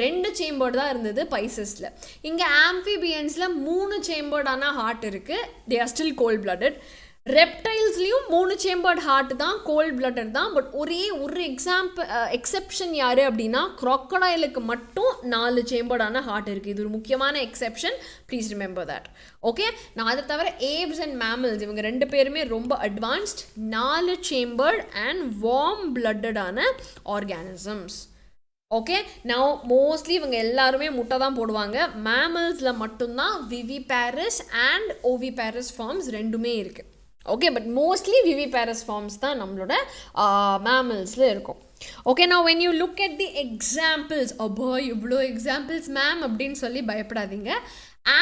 2 சேம்பர்டு தான் இருந்தது பைசஸில். இங்கே ஆம்ஃபிபியன்ஸில் 3 சேம்பர்டான ஹார்ட் இருக்குது. They are still cold blooded. ரெப்டைல்ஸ்லேயும் 3 சேம்பர்ட் ஹார்ட் தான், கோல்ட் பிளட்டட் தான். பட் ஒரே ஒரு எக்ஸெப்ஷன் யார் அப்படின்னா க்ராக்கடைலுக்கு மட்டும் 4 சேம்பர்டான ஹார்ட் இருக்குது. இது ஒரு முக்கியமான exception, please remember that. Okay நான் அதை தவிர ஏவ்ஸ் அண்ட் மேமல்ஸ் இவங்க 2 பேருமே ரொம்ப அட்வான்ஸ்ட் 4 சேம்பர்ட் அண்ட் வார்ம் பிளட்டடான ஆர்கானிசம்ஸ். ஓகே நான் மோஸ்ட்லி இவங்க எல்லாருமே முட்டை தான் போடுவாங்க. மேமல்ஸில் மட்டும்தான் விவிபேரஸ் அண்ட் ஓவிபேரஸ் ஃபார்ம்ஸ் 2மே இருக்குது. Okay but mostly viviparous forms தான் நம்மளோட மேமல்ஸில் இருக்கும். ஓகே நான் when you look at the examples, அப்போ இவ்வளோ எக்ஸாம்பிள்ஸ் மேம் அப்படின்னு சொல்லி பயப்படாதீங்க.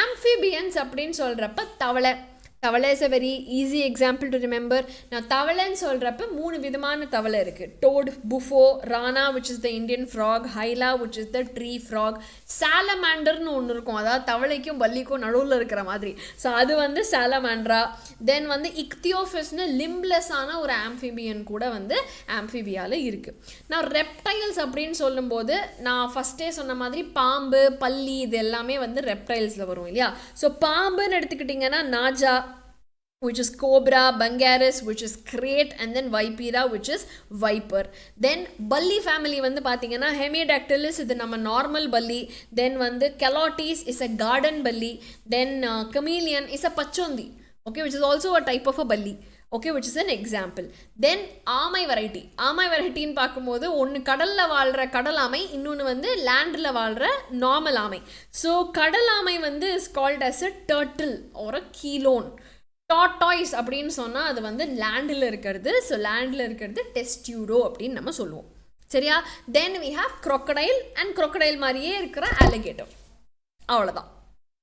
ஆம்ஃபிபியன்ஸ் அப்படின்னு சொல்கிறப்ப தவளை is a very easy example to remember. நான் தவளைன்னு சொல்கிறப்ப 3 விதமான தவளை இருக்குது. Toad, bufo, rana which is the Indian frog, hyla which is the tree frog, சாலமாண்டர்னு ஒன்று இருக்கும், அதாவது தவளைக்கும் பல்லிக்கும் நடுவில் இருக்கிற மாதிரி. ஸோ அது வந்து சாலமாண்ட்ரா. தென் வந்து இக்தியோஃபிஸ்னு லிம்ப்லெஸ்ஸான ஒரு ஆம்ஃபிபியன் கூட வந்து ஆம்ஃபிபியாவில் இருக்குது. நான் ரெப்டைல்ஸ் அப்படின்னு சொல்லும்போது நான் ஃபஸ்ட்டே சொன்ன மாதிரி பாம்பு, பல்லி இது எல்லாமே வந்து ரெப்டைல்ஸில் வரும் இல்லையா? ஸோ பாம்புன்னு எடுத்துக்கிட்டிங்கன்னா Naja which is cobra, bungarus which is crate, and then vipera which is viper. Then bully family வந்து பாத்தீங்கன்னா hemidactylus இது நம்ம நார்மல் பல்லி. then வந்து calotes is a garden bully. then chameleon is a பச்சோந்தி, okay, which is also a type of a bully. Okay, which is an example. Then ஆமை வெரைட்டின்னு பார்க்கும்போது ஒன்று கடலில் வாழ்கிற கடல் ஆமை, இன்னொன்று வந்து லேண்டில் வாழ்கிற நார்மல் ஆமை. ஸோ கடல் ஆமை வந்து is called as a turtle or a chelone. Tortoise அப்படின்னு சொன்னால் அது வந்து லேண்டில் இருக்கிறது. ஸோ லேண்டில் இருக்கிறது டெஸ்டியூரோ அப்படின்னு நம்ம சொல்லுவோம். சரியா? தென் we have crocodile and crocodile மாதிரியே இருக்கிற alligator. அவ்வளோதான்.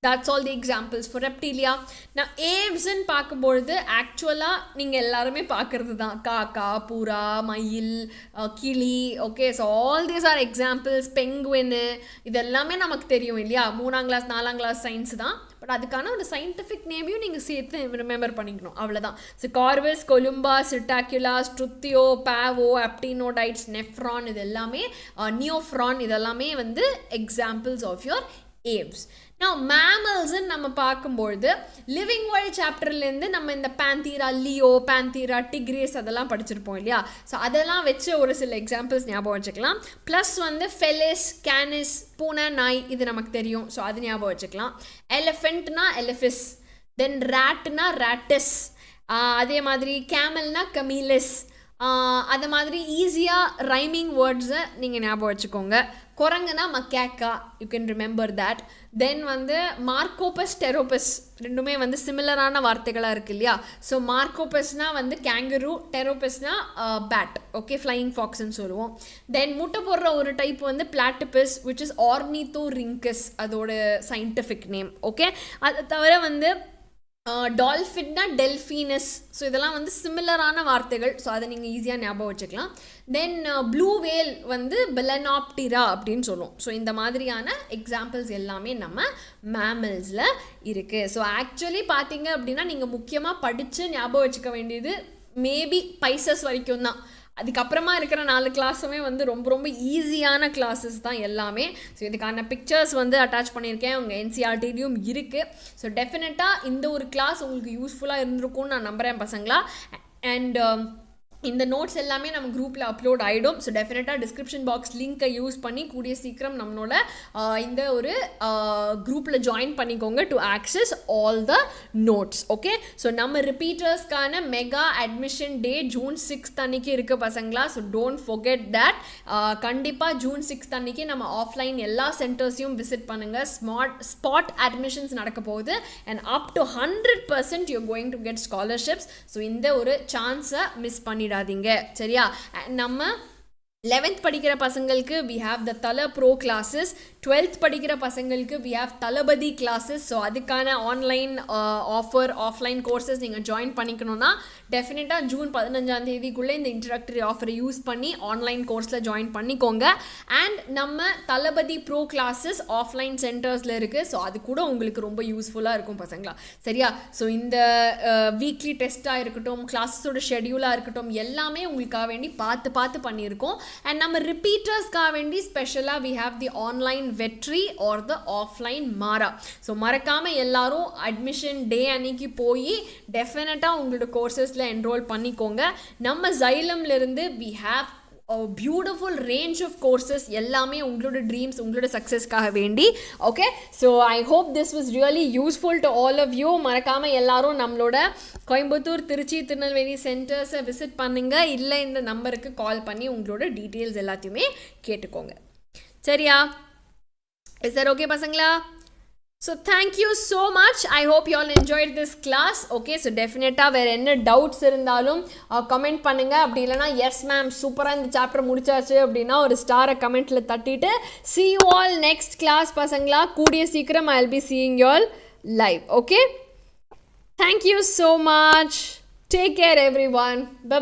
That's all the examples for reptilia. Now aves ன்னு பார்க்கும்பொழுது ஆக்சுவலாக நீங்கள் எல்லாருமே பார்க்குறது தான் காக்கா, புறா, மயில், கிளி. Okay, so all these are examples. பெங்குவின்னு இதெல்லாமே நமக்கு தெரியும் இல்லையா? 3ஆம் கிளாஸ் 4ஆம் கிளாஸ் சயின்ஸ் தான். பட் அதுக்கான ஒரு சயின்டிஃபிக் நேமையும் நீங்கள் சேர்த்து ரிமெம்பர் பண்ணிக்கணும், அவ்வளோதான். ஸோ கார்வஸ், கொலும்பா, சிட்டாக்குலா, ஸ்ட்ருத்தியோ, பாவோ, அப்டினோடைட்ஸ், நெஃப்ரான், இது எல்லாமே நியோஃப்ரான், இதெல்லாமே வந்து examples of your aves. Now mammals நம்ம பார்க்கும்பொழுது லிவிங் வேர்ல்ட் சாப்டர்லேருந்து நம்ம இந்த பேந்தீரா, லியோ, பேந்தீரா, டிக்ரேஸ் அதெல்லாம் படிச்சிருப்போம் இல்லையா? ஸோ அதெல்லாம் வச்சு ஒரு சில எக்ஸாம்பிள்ஸ் ஞாபகம் வச்சுக்கலாம். ப்ளஸ் வந்து ஃபெலிஸ், கேனிஸ், பூனை, நாய், இது நமக்கு தெரியும். ஸோ அது ஞாபகம் வச்சுக்கலாம். எலிஃபெண்ட்னா எலிஃபிஸ், தென் ரேட்னா ரேட்டஸ், அதே மாதிரி கேமல்னா கமீலஸ். அது மாதிரி ஈஸியாக ரைமிங் வேர்ட்ஸை நீங்கள் ஞாபகம் வச்சுக்கோங்க. குரங்குனா மக்காக்கா, யூ கேன் ரிமெம்பர் தேட். தென் வந்து மார்க்கோபஸ், டெரோபஸ், ரெண்டுமே வந்து சிமிலரான வார்த்தைகளாக இருக்குது இல்லையா? ஸோ மார்க்கோபஸ்னால் வந்து கேங்கரு, டெரோபஸ்னால் பேட். ஓகே, ஃப்ளையிங் ஃபாக்ஸ்ன்னு சொல்லுவோம். தென் முட்டை போடுற ஒரு டைப் வந்து பிளாட்டிபஸ், விச் இஸ் ஆர்னித்தோரிங்கஸ், அதோட சயின்டிஃபிக் நேம். ஓகே, அது தவிர வந்து டால்ஃபின்னா டெல்ஃபீனஸ். ஸோ இதெல்லாம் வந்து சிமிலரான வார்த்தைகள். ஸோ அதை நீங்கள் ஈஸியாக ஞாபகம் வச்சுக்கலாம். தென் ப்ளூ வேல் வந்து பெலனாப்டிரா அப்படின்னு சொல்லுவோம். ஸோ இந்த மாதிரியான எக்ஸாம்பிள்ஸ் எல்லாமே நம்ம மேமல்ஸில் இருக்குது. ஸோ ஆக்சுவலி பார்த்தீங்க அப்படின்னா நீங்கள் முக்கியமாக படித்து ஞாபகம் வச்சுக்க வேண்டியது மேபி பைசஸ் வரைக்கும் தான். அதுக்கப்புறமா இருக்கிற 4 கிளாஸுமே வந்து ரொம்ப ரொம்ப ஈஸியான கிளாஸஸ் தான் எல்லாமே. ஸோ இதுக்கான பிக்சர்ஸ் வந்து அட்டாச் பண்ணியிருக்கேன், உங்கள் என்சிஆர்டிலையும் இருக்குது. ஸோ டெஃபினட்டாக இந்த ஒரு கிளாஸ் உங்களுக்கு யூஸ்ஃபுல்லாக இருந்திருக்கும்னு நான் நம்புகிறேன் பசங்களா. அண்ட் இந்த நோட்ஸ் எல்லாமே நம்ம குரூப்பில் அப்லோட் ஆகிடும். ஸோ டெஃபினட்டாக டிஸ்கிரிப்ஷன் பாக்ஸ் லிங்க்கை யூஸ் பண்ணி கூடிய சீக்கிரம் நம்மளோட இந்த ஒரு குரூப்பில் ஜாயின் பண்ணிக்கோங்க to access all the notes. Okay, so நம்ம ரிப்பீட்டர்ஸ்க்கான மெகா அட்மிஷன் டே ஜூன் 6 அன்னைக்கு இருக்குது பசங்களா. So don't forget that. கண்டிப்பாக ஜூன் 6 அன்னைக்கு நம்ம ஆஃப்லைன் எல்லா சென்டர்ஸையும் விசிட் பண்ணுங்கள். ஸ்பாட் அட்மிஷன்ஸ் நடக்க போகுது and up to 100% you going to get scholarships. So இந்த ஒரு சான்ஸை மிஸ் பண்ணிடாதீங்க, சரியா? நம்ம 11th படிக்கிற பசங்களுக்கு we have the Thala Pro classes. 12th படிக்கிற பசங்களுக்கு we have Thalapathy classes. So அதுக்கான ஆன்லைன் ஆஃபர், ஆஃப்லைன் கோர்சஸ் நீங்கள் ஜாயின் பண்ணிக்கணும்னா டெஃபினட்டாக ஜூன் 15ஆம் தேதிக்குள்ளே இந்த இன்ட்ரடக்டரி ஆஃபரை யூஸ் பண்ணி ஆன்லைன் கோர்ஸில் ஜாயின் பண்ணிக்கோங்க. அண்ட் நம்ம Thalapathy Pro classes ஆஃப்லைன் சென்டர்ஸில் இருக்குது. ஸோ அது கூட உங்களுக்கு ரொம்ப யூஸ்ஃபுல்லாக இருக்கும் பசங்களா, சரியா? ஸோ இந்த வீக்லி டெஸ்ட்டாக இருக்கட்டும், கிளாஸஸோட ஷெடியூலாக இருக்கட்டும், எல்லாமே உங்களுக்காக வேண்டி பார்த்து பண்ணியிருக்கோம். அண்ட் நம்ம ரிப்பீட்டர்ஸ்க்காக வேண்டி ஸ்பெஷலாக we have the online VETRI or the offline MAARA. So மறக்காமல் எல்லாரும் அட்மிஷன் டே அன்னைக்கு போய் டெஃபினட்டாக உங்களோட கோர்சஸில் என்ரோல் பண்ணிக்கோங்க. நம்ம Xylemலேருந்து we have a beautiful range of courses, எல்லாமே உங்களோட ட்ரீம்ஸ், உங்களோட சக்ஸஸ்க்காக வேண்டி. Okay, so I hope this was really useful to all of you. மறக்காமல் எல்லாரும் நம்மளோட கோயம்புத்தூர், திருச்சி, திருநெல்வேலி சென்டர்ஸை விசிட் பண்ணுங்க. இல்லை இந்த நம்பருக்கு கால் பண்ணி உங்களோட டீட்டெயில்ஸ் எல்லாத்தையுமே கேட்டுக்கோங்க, சரியா? இஸ் தட் ஓகே பசங்களா? So thank you so much. I hope you all enjoyed this class. Okay, so definitely வேறு என்ன டவுட்ஸ் இருந்தாலும் கமெண்ட் பண்ணுங்கள். அப்படி இல்லைனா எஸ் மேம் சூப்பராக இந்த சாப்டர் முடிச்சாச்சு அப்படின்னா ஒரு ஸ்டாரை கமெண்ட்டில் தட்டிட்டு see you all next class பசங்களா. கூடிய சீக்கிரம் I'll be seeing you all live. Okay, thank you so much. Take care everyone. Bye bye.